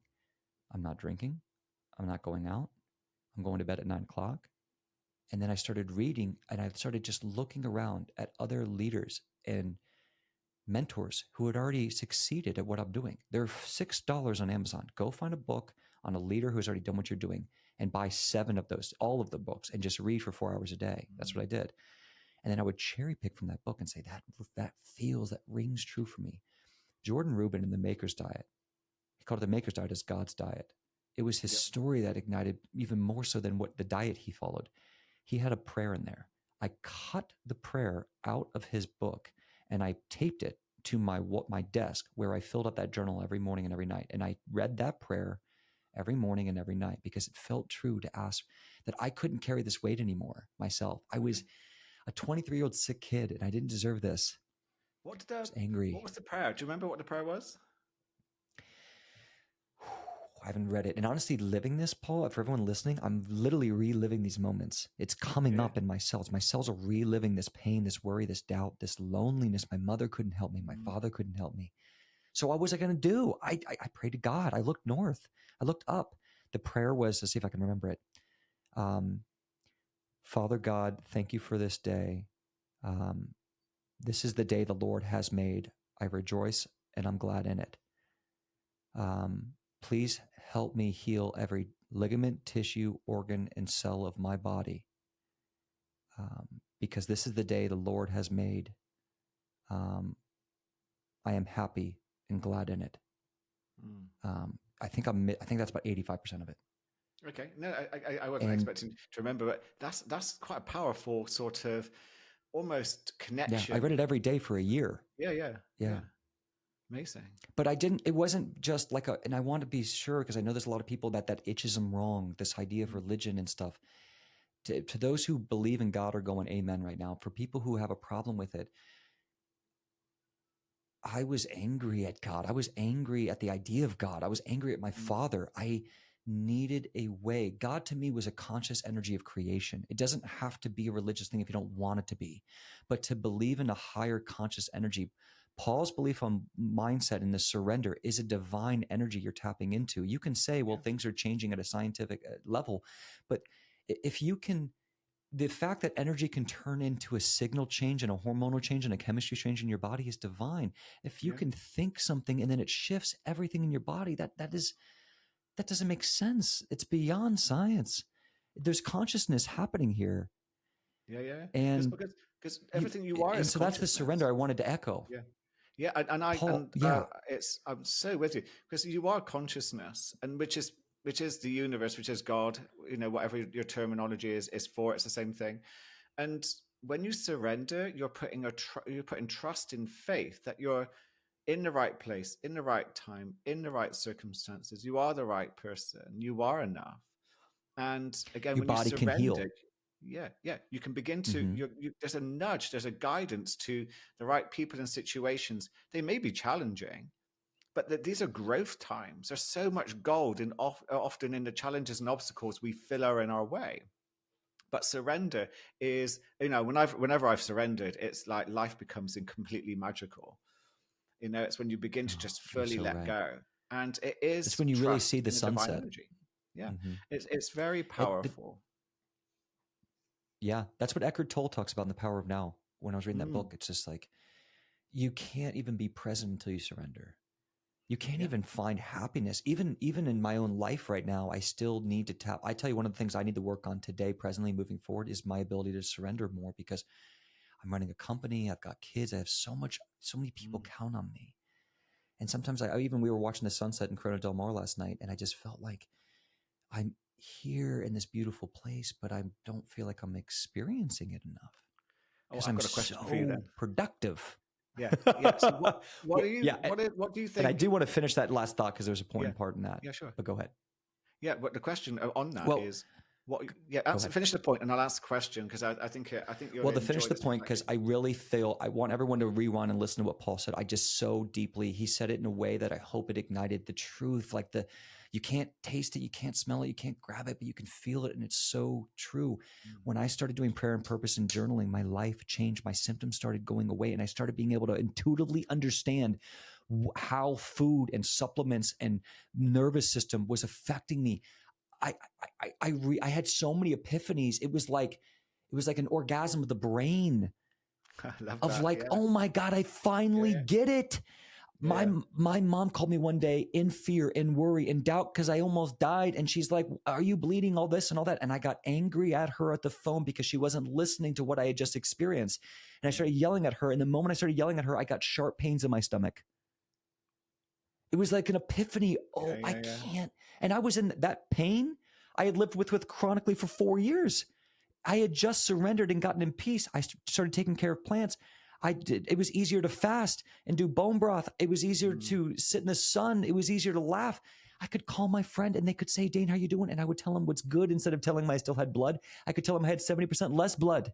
I'm not drinking. I'm not going out. I'm going to bed at 9:00. And then I started reading and I started just looking around at other leaders and mentors who had already succeeded at what I'm doing. They're $6 on Amazon. Go find a book on a leader who's already done what you're doing and buy 7 of those, all of the books, and just read for 4 hours a day. That's what I did. And then I would cherry pick from that book and say, that rings true for me. Jordan Rubin in The Maker's Diet, he called it The Maker's Diet as God's diet. It was his story that ignited even more so than what the diet he followed. He had a prayer in there. I cut the prayer out of his book and I taped it to my desk where I filled up that journal every morning and every night. And I read that prayer every morning and every night because it felt true to ask that I couldn't carry this weight anymore myself. I was a 23-year-old sick kid and I didn't deserve this. I was angry. What was the prayer? Do you remember what the prayer was? I haven't read it. And honestly, living this, Paul, for everyone listening, I'm literally reliving these moments. It's coming up in my cells. My cells are reliving this pain, this worry, this doubt, this loneliness. My mother couldn't help me. My father couldn't help me. So what was I going to do? I prayed to God. I looked north. I looked up. The prayer was, let's see if I can remember it. Father God, thank you for this day. This is the day the Lord has made. I rejoice and I'm glad in it. Please help me heal every ligament, tissue, organ, and cell of my body. because this is the day the Lord has made. I am happy and glad in it. I think that's about 85% of it. Okay. No, I wasn't expecting to remember, but that's quite a powerful sort of almost connection. Yeah, I read it every day for a year. Yeah. Amazing. But it wasn't just like and I want to be sure, because I know there's a lot of people that itches them wrong, this idea of religion and stuff. To those who believe in God are going amen right now. For people who have a problem with it, I was angry at God. I was angry at the idea of God. I was angry at my father. I needed a way. God to me was a conscious energy of creation. It doesn't have to be a religious thing if you don't want it to be, but to believe in a higher conscious energy. Paul's belief on mindset and the surrender is a divine energy you're tapping into. You can say, well, things are changing at a scientific level, but if you can, the fact that energy can turn into a signal change and a hormonal change and a chemistry change in your body is divine. If you can think something and then it shifts everything in your body, that doesn't make sense. It's beyond science. There's consciousness happening here. Yeah. And because everything you are is so that's the surrender I wanted to echo. Yeah. I'm so with you, because you are consciousness, and which is the universe, which is God, whatever your terminology is for, it's the same thing. And when you surrender, you're putting trust in faith that you're in the right place, in the right time, in the right circumstances. You are the right person. You are enough. And again, your when body you surrender, can heal. You can begin to, there's a nudge, there's a guidance to the right people and situations. They may be challenging, but these are growth times. There's so much gold often in the challenges and obstacles we feel are in our way. But surrender is, whenever I've surrendered, it's like life becomes completely magical. It's when you begin to just fully let go. And it is, it's when you really see the sunset. Energy. Yeah. It's very powerful. Yeah. That's what Eckhart Tolle talks about in The Power of Now. When I was reading that book, it's just like, you can't even be present until you surrender. You can't even find happiness. Even in my own life right now, I still need to tap. I tell you, one of the things I need to work on today, presently moving forward, is my ability to surrender more, because I'm running a company. I've got kids. I have so many people count on me. And sometimes we were watching the sunset in Corona Del Mar last night, and I just felt like I'm here in this beautiful place, but I don't feel like I'm experiencing it enough. Because I'm got a question for you then. Productive. Yeah. So what do you think? And I do want to finish that last thought, because there's a important part in that. Yeah, sure. But go ahead. Yeah, but the question on that is what? Yeah, finish the point, and I'll ask the question, because I think you'll. Well, to finish the point, because I really feel I want everyone to rewind and listen to what Paul said. I just so deeply, he said it in a way that I hope it ignited the truth, like you can't taste it, you can't smell it, you can't grab it, but you can feel it. And it's so true. When I started doing prayer and purpose and journaling, my life changed. My symptoms started going away, and I started being able to intuitively understand how food and supplements and nervous system was affecting me. I had so many epiphanies. It was like an orgasm of the brain. I love that. Oh my God, I finally get it. My mom called me one day in fear, in worry, in doubt, because I almost died. And she's like, are you bleeding, all this and all that? And I got angry at her at the phone because she wasn't listening to what I had just experienced. And I started yelling at her. And the moment I started yelling at her, I got sharp pains in my stomach. It was like an epiphany. I can't. And I was in that pain. I had lived with chronically for 4 years. I had just surrendered and gotten in peace. I started taking care of plants. It was easier to fast and do bone broth. It was easier to sit in the sun. It was easier to laugh. I could call my friend and they could say, Dane, how you doing? And I would tell them what's good instead of telling them I still had blood. I could tell them I had 70% less blood.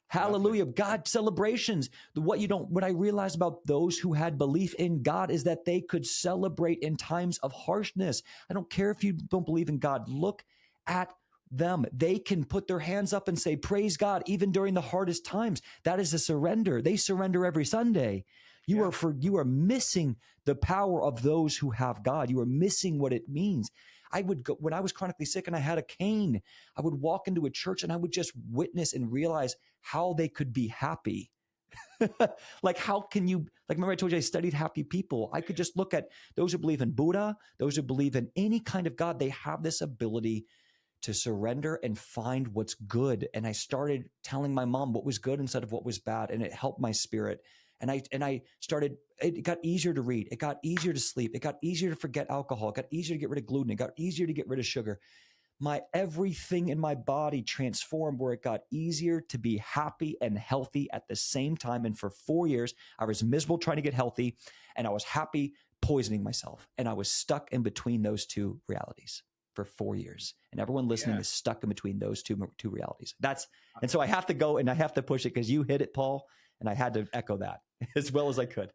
Hallelujah. God celebrations. What I realized about those who had belief in God is that they could celebrate in times of harshness. I don't care if you don't believe in God. Look at them. They can put their hands up and say, praise God, even during the hardest times. That is a surrender. They surrender every Sunday. You are missing the power of those who have God. You are missing what it means. I would go, when I was chronically sick and I had a cane, I would walk into a church and I would just witness and realize how they could be happy. Like, how can you, like, remember I told you I studied happy people. I could just look at those who believe in Buddha, those who believe in any kind of God. They have this ability to surrender and find what's good. And I started telling my mom what was good instead of what was bad. And it helped my spirit. And I started, it got easier to read. It got easier to sleep. It got easier to forget alcohol. It got easier to get rid of gluten. It got easier to get rid of sugar. My everything in my body transformed where it got easier to be happy and healthy at the same time. And for 4 years, I was miserable trying to get healthy, and I was happy poisoning myself. And I was stuck in between those two realities for 4 years. And everyone listening is stuck in between those two realities. And so I have to go and I have to push it because you hit it, Paul, and I had to echo that as well as I could.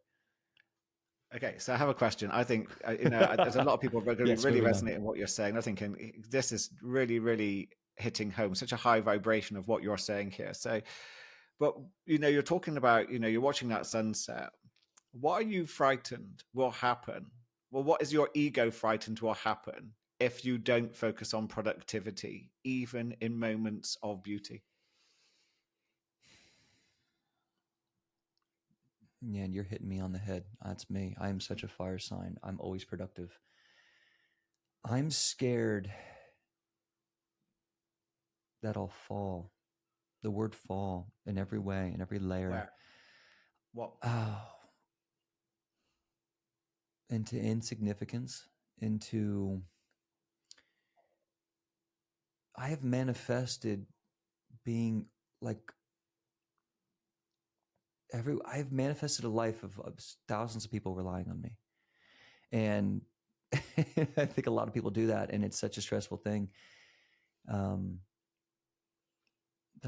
Okay, so I have a question. I think, there's a lot of people who are going to be really resonating with what you're saying. They're thinking, this is really, really hitting home, such a high vibration of what you're saying here. So, but, you're talking about, you're watching that sunset. What are you frightened will happen? Well, what is your ego frightened will happen if you don't focus on productivity, even in moments of beauty? Yeah, and you're hitting me on the head. That's me. I am such a fire sign. I'm always productive. I'm scared that I'll fall. The word fall in every way, in every layer. Where? What? Oh, into insignificance, into... I have manifested being like... I've manifested a life of thousands of people relying on me. And I think a lot of people do that, and it's such a stressful thing. That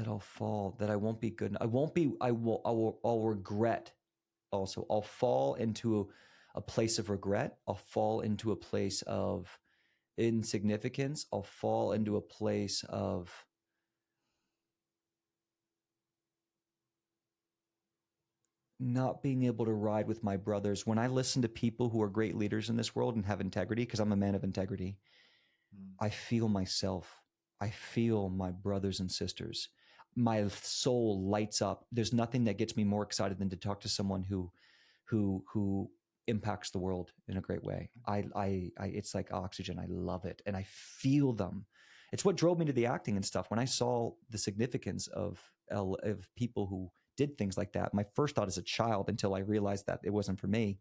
I'll fall, that I won't be good. I'll regret also. I'll fall into a place of regret. I'll fall into a place of insignificance. I'll fall into a place of not being able to ride with my brothers. When I listen to people who are great leaders in this world and have integrity, because I'm a man of integrity, I feel myself. I feel my brothers and sisters. My soul lights up. There's nothing that gets me more excited than to talk to someone who impacts the world in a great way. It's like oxygen. I love it. And I feel them. It's what drove me to the acting and stuff. When I saw the significance of people who did things like that, my first thought as a child, until I realized that it wasn't for me,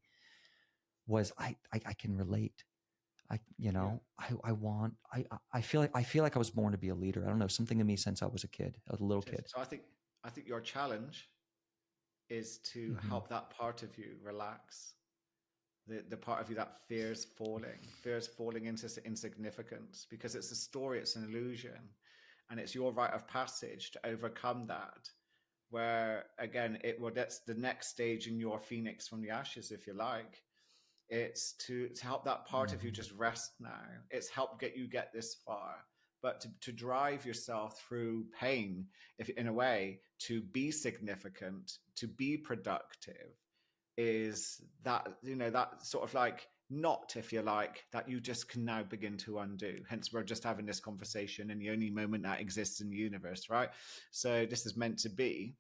was I can relate. I feel like I was born to be a leader. I don't know, something in me since I was a kid, a little kid. So I think your challenge is to help that part of you relax. The part of you that fears falling into insignificance, because it's a story, it's an illusion, and it's your rite of passage to overcome that. Where again, that's the next stage in your phoenix from the ashes, if you like. It's to help that part of you just rest now. It's help get this far. But to drive yourself through pain, if in a way, to be significant, to be productive, is that, that sort of like knot, if you like, that you just can now begin to undo. Hence, we're just having this conversation in the only moment that exists in the universe, right? So this is meant to be.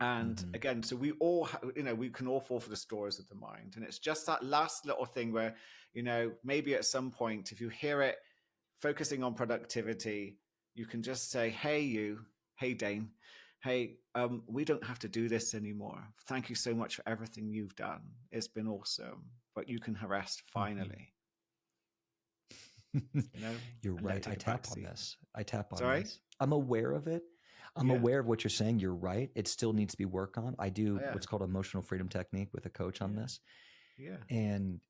And again, so we all, we can all fall for the stories of the mind. And it's just that last little thing where, maybe at some point, if you hear it focusing on productivity, you can just say, hey, Dane, hey, we don't have to do this anymore. Thank you so much for everything you've done. It's been awesome, but you can rest finally. You're right. I tap on this. Sorry? This. I'm aware of it. I'm aware of what you're saying. You're right. It still needs to be worked on. I do what's called emotional freedom technique with a coach on this. Yeah. And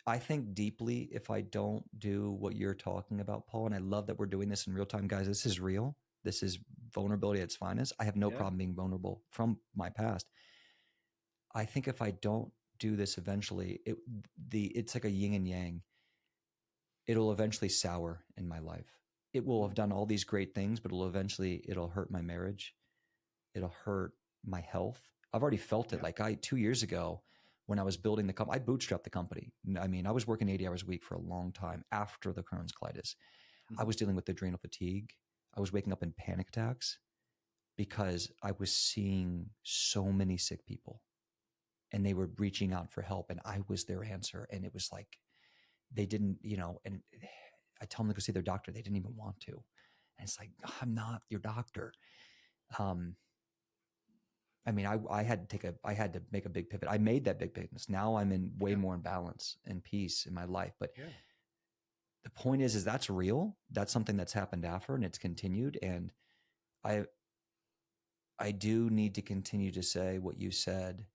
I think deeply if I don't do what you're talking about, Paul, and I love that we're doing this in real time, guys. This is real. This is vulnerability at its finest. I have no problem being vulnerable from my past. I think if I don't do this eventually, it's like a yin and yang. It'll eventually sour in my life. It will have done all these great things, but it'll hurt my marriage. It'll hurt my health. I've already felt it. Like 2 years ago when I was building the company, I bootstrapped the company. I mean, I was working 80 hours a week for a long time after the Crohn's colitis. I was dealing with adrenal fatigue. I was waking up in panic attacks because I was seeing so many sick people and they were reaching out for help and I was their answer. And it was like, they didn't, and I tell them to go see their doctor. They didn't even want to. And it's like, I'm not your doctor. I mean, I had to make a big pivot. I made that big pivot. Now I'm in way more in balance and peace in my life. But the point is that's real. That's something that's happened after, and it's continued. And I do need to continue to say what you said.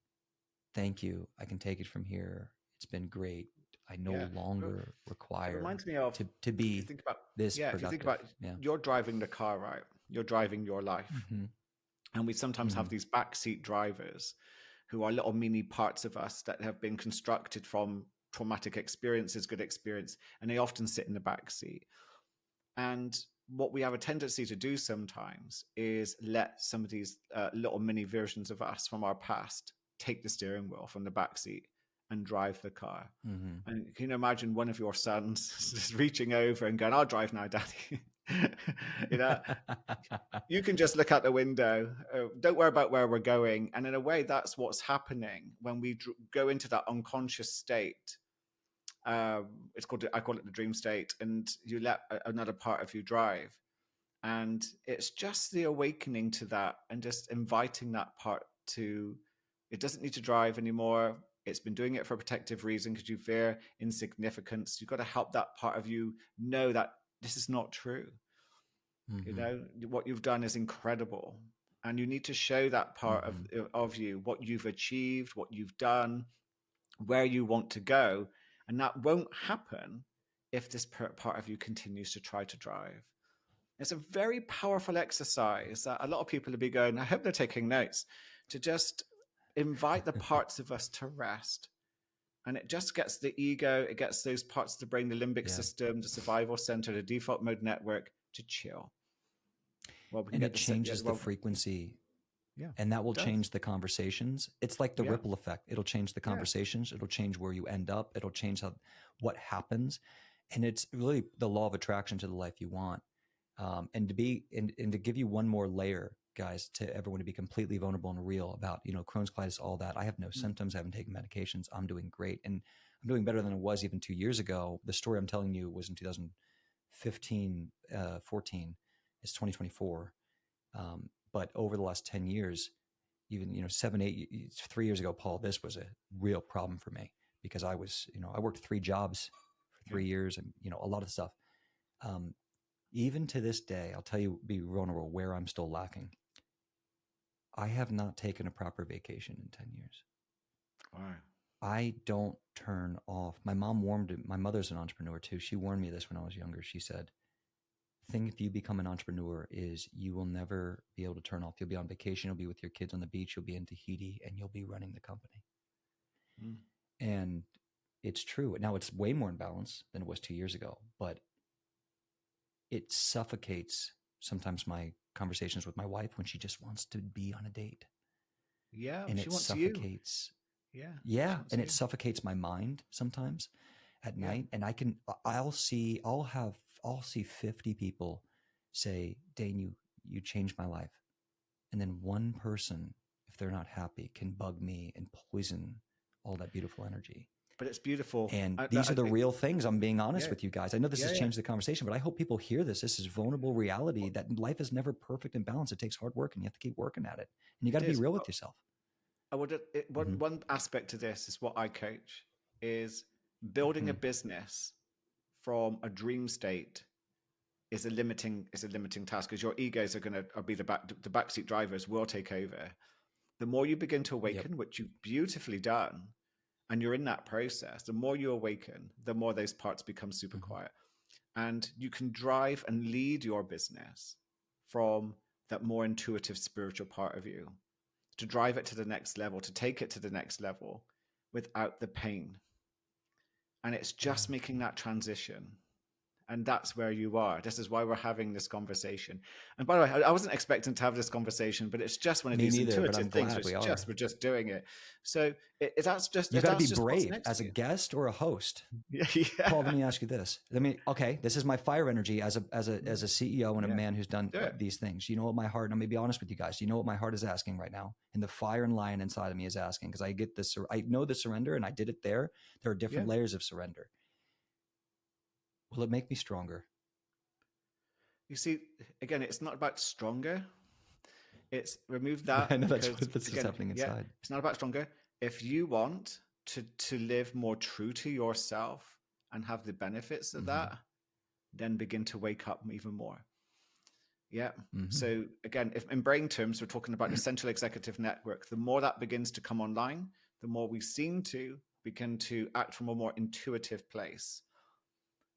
Thank you. I can take it from here. It's been great. I no longer require it reminds me of to be if you think about, this if you think about you're driving the car, right? You're driving your life. Mm-hmm. And we sometimes have these backseat drivers who are little mini parts of us that have been constructed from traumatic experiences, good experience, and they often sit in the back seat. And what we have a tendency to do sometimes is let some of these little mini versions of us from our past take the steering wheel from the back seat and drive the car. Mm-hmm. And can you imagine one of your sons just reaching over and going, "I'll drive now, Daddy." You know, you can just look out the window. Don't worry about where we're going. And in a way, that's what's happening when we go into that unconscious state. I call it the dream state, and you let another part of you drive. And it's just the awakening to that and just inviting that part to, it doesn't need to drive anymore. It's been doing it for a protective reason because you fear insignificance. You've got to help that part of you know that this is not true. Mm-hmm. You know, what you've done is incredible. And you need to show that part of you, what you've achieved, what you've done, where you want to go. And that won't happen if this part of you continues to try to drive. It's a very powerful exercise that a lot of people will be going, I hope they're taking notes, to just invite the parts of us to rest. And it just gets the ego, it gets those parts of the brain, the limbic system, the survival center, the default mode network to chill. And it changes the frequency. Yeah. And that will change the conversations. It's like the ripple effect. It'll change the conversations. It'll change where you end up. It'll change what happens. And it's really the law of attraction to the life you want. And to give you one more layer, guys, to everyone to be completely vulnerable and real about, Crohn's, colitis, all that. I have no symptoms. I haven't taken medications. I'm doing great. And I'm doing better than I was even 2 years ago. The story I'm telling you was in 2015, 14. It's 2024. But over the last 10 years, even, 3 years ago, Paul, this was a real problem for me because I was, I worked 3 jobs for 3 years and, a lot of stuff. Even to this day, I'll tell you, be vulnerable, where I'm still lacking. I have not taken a proper vacation in 10 years. Why? I don't turn off. My mother's an entrepreneur too. She warned me this when I was younger. She said, the thing if you become an entrepreneur is you will never be able to turn off. You'll be on vacation. You'll be with your kids on the beach. You'll be in Tahiti and you'll be running the company. And it's true. Now it's way more in balance than it was 2 years ago, but it suffocates sometimes my conversations with my wife when she just wants to be on a date. Yeah. And it suffocates. Yeah. And it suffocates my mind sometimes at night. And I'll see 50 people say, Dane, you changed my life. And then one person, if they're not happy, can bug me and poison all that beautiful energy. But it's beautiful. And these are the real things. I'm being honest with you guys. I know this has changed the conversation, but I hope people hear this. This is vulnerable reality that life is never perfect and balanced. It takes hard work and you have to keep working at it. And you got to be real with yourself. One aspect to this is what I coach is building a business from a dream state is a limiting task because your egos are going to be the backseat drivers will take over. The more you begin to awaken, which you've beautifully done, and you're in that process, the more you awaken, the more those parts become super quiet. And you can drive and lead your business from that more intuitive spiritual part of you to drive it to the next level, to take it to the next level without the pain. And it's just making that transition. And that's where you are. This is why we're having this conversation. And by the way, I wasn't expecting to have this conversation, but it's just one of these intuitive things. We're just doing it. So that's just you got to be brave as a guest or a host. Paul, let me ask you this. This is my fire energy as a CEO and a man who's done these things. You know what my heart? I'm going to be honest with you guys. You know what my heart is asking right now, and the fire and lion inside of me is asking because I get this. I know the surrender, and I did it there. There are different layers of surrender. Will it make me stronger? You see, again, it's not about stronger. It's remove that I know that's because what's again, happening yeah, inside. it's not about stronger. If you want to live more true to yourself and have the benefits of Mm-hmm. that, then begin to wake up even more. Yeah. Mm-hmm. So again, if in brain terms, we're talking about the central executive network, the more that begins to come online, the more we seem to begin to act from a more intuitive place.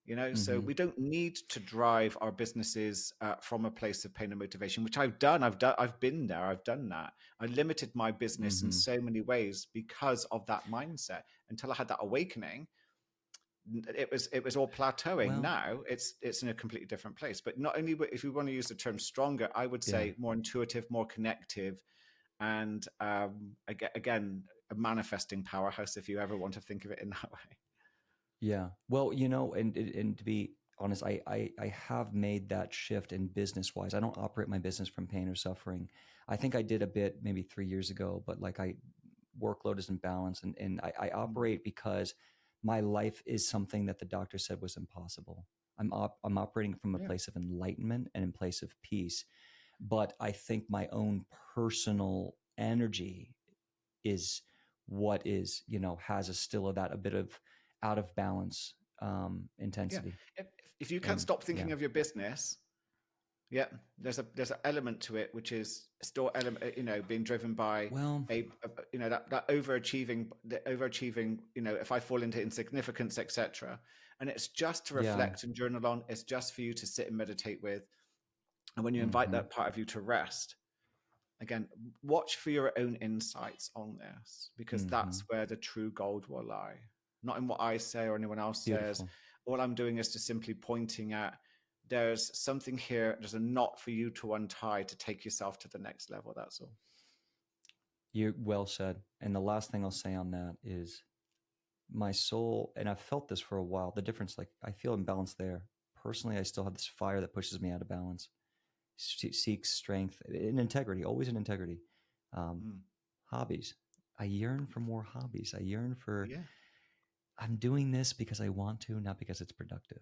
So Mm-hmm. we don't need to drive our businesses from a place of pain and motivation, which I've done. I've been there. I've done that. I limited my business in Mm-hmm. so many ways because of that mindset until I had that awakening. It was all plateauing. Well, Now it's in a completely different place. But not only, if we want to use the term stronger, I would yeah. say more intuitive, more connective, and again, a manifesting powerhouse, if you ever want to think of it in that way. Yeah. Well, and to be honest, I have made that shift in business wise. I don't operate my business from pain or suffering. I think I did a bit maybe 3 years ago, but like workload isn't balanced, and I Mm. operate because my life is something that the doctor said was impossible. I'm operating from a Yeah. place of enlightenment and in place of peace. But I think my own personal energy is what is, has a still of that, a bit of out of balance Yeah. intensity. If you can't And stop yeah, thinking of your business, yeah, there's an element to it which is still element, being driven by well, that overachieving. If I fall into insignificance, etc. And it's just to yeah, reflect and journal on. It's just for you to sit and meditate with. And when you invite mm-hmm, that part of you to rest, again, watch for your own insights on this, because mm-hmm, that's where the true gold will lie. Not in what I say or anyone else says. beautiful. All I'm doing is just simply pointing at, there's something here, there's a knot for you to untie to take yourself to the next level. That's all. You well said. And the last thing I'll say on that is my soul, and I've felt this for a while, the difference, like I feel imbalanced there. Personally, I still have this fire that pushes me out of balance, seeks strength in integrity, always in integrity. Um, Mm. Hobbies. I yearn for more hobbies. I yearn for, Yeah, I'm doing this because I want to, not because it's productive.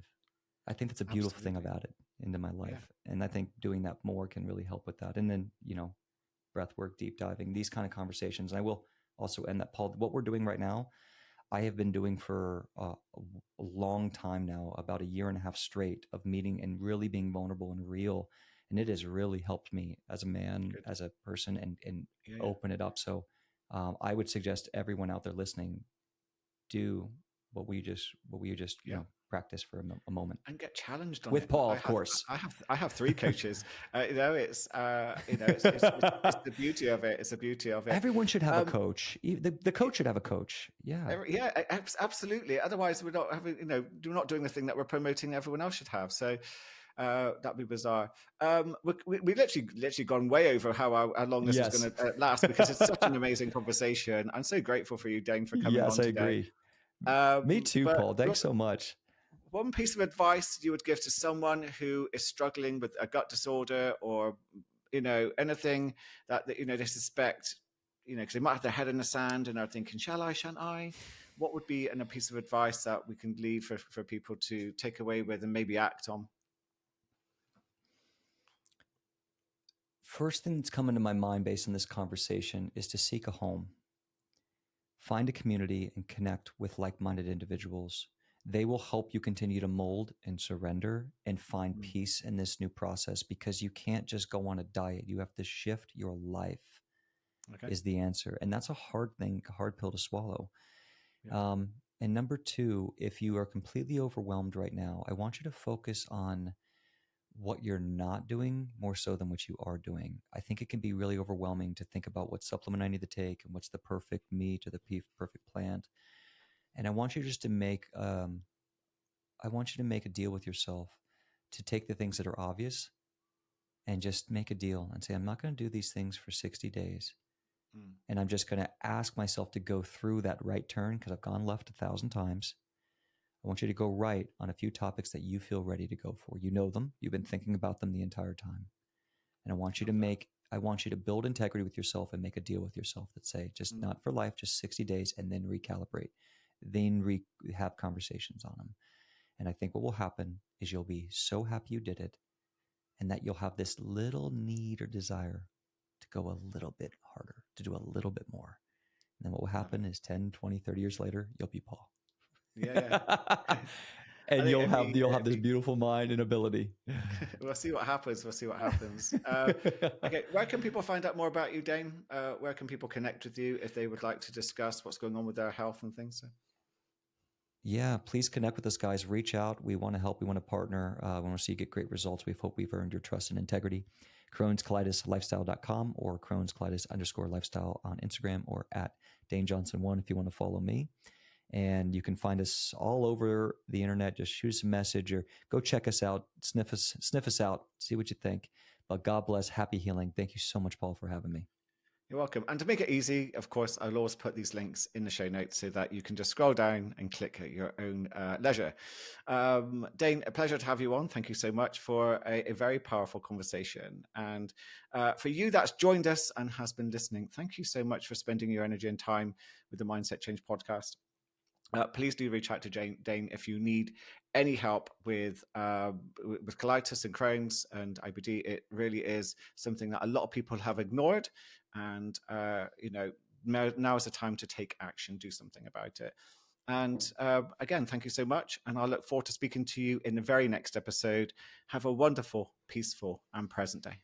I think that's a beautiful thing absolutely. about it into my Yeah. life. And I think doing that more can really help with that. And then, breath work, deep diving, these kind of conversations. And I will also end that, Paul. What we're doing right now, I have been doing for a long time now, about a year and a half straight of meeting and really being vulnerable and real. And it has really helped me as a man, Good. as a person, and Yeah, yeah. open it up. So I would suggest everyone out there listening, do what we just Yeah. practice for a moment And get challenged on with it. Paul, I of have, course. I have, I have three coaches. It's the beauty of it. It's the beauty of it. Everyone should have a Um, coach. The coach should have a coach. Yeah. yeah, absolutely. Otherwise, we're not having, we're not doing the thing that we're promoting everyone else should have. So that'd be bizarre. We literally gone way over how long this was Yes. going to last, because it's such an amazing conversation. I'm so grateful for you, Dane, for coming Yes, on I today. agree. Me too, But Paul. Thanks so much. one piece of advice you would give to someone who is struggling with a gut disorder, or anything that they suspect, because they might have their head in the sand and are thinking, shall I, shan't I? What would be a piece of advice that we can leave for people to take away with and maybe act on? First thing that's coming to my mind based on this conversation is to seek a home. Find a community and connect with like-minded individuals. They will help you continue to mold and surrender and find Mm. peace in this new process, because you can't just go on a diet. You have to shift your life Okay. is the answer. And that's a hard thing, a hard pill to swallow. Yeah. And number two, if you are completely overwhelmed right now, I want you to focus on what you're not doing more so than what you are doing. I think it can be really overwhelming to think about what supplement I need to take and what's the perfect meat or the perfect plant. And I want you just to I want you to make a deal with yourself to take the things that are obvious and just make a deal and say, I'm not going to do these things for 60 days. Mm. And I'm just going to ask myself to go through that right turn, because I've gone left 1,000 times. I want you to go right on a few topics that you feel ready to go for. You know them. You've been thinking about them the entire time. And I want you to build integrity with yourself and make a deal with yourself that say, just Mm. not for life, just 60 days, and then recalibrate, then have conversations on them. And I think what will happen is you'll be so happy you did it, and that you'll have this little need or desire to go a little bit harder, to do a little bit more. And then what will happen is 10, 20, 30 years later, you'll be Paul. Yeah. And I think you'll have this beautiful mind and ability. We'll see what happens. Okay, where can people find out more about you, Dane? Where can people connect with you if they would like to discuss what's going on with their health and things? So. Yeah, please connect with us, guys. Reach out. We want to help. We want to partner. We want to see you get great results. We hope we've earned your trust and integrity. Crohn'sColitisLifestyle.com or Crohn'sColitis_lifestyle on Instagram, or at Dane Johnson 1 if you want to follow me. And you can find us all over the internet. Just shoot us a message or go check us out, sniff us out, see what you think. But God bless, happy healing. Thank you so much, Paul, for having me. You're welcome. And to make it easy, of course, I'll always put these links in the show notes so that you can just scroll down and click at your own leisure. Dane, a pleasure to have you on. Thank you so much for a very powerful conversation. And for you that's joined us and has been listening, thank you so much for spending your energy and time with the Mindset Change podcast. Please do reach out to Dane if you need any help with colitis and Crohn's and IBD. It really is something that a lot of people have ignored, and now is the time to take action, do something about it. And again, thank you so much, and I look forward to speaking to you in the very next episode. Have a wonderful, peaceful, and present day.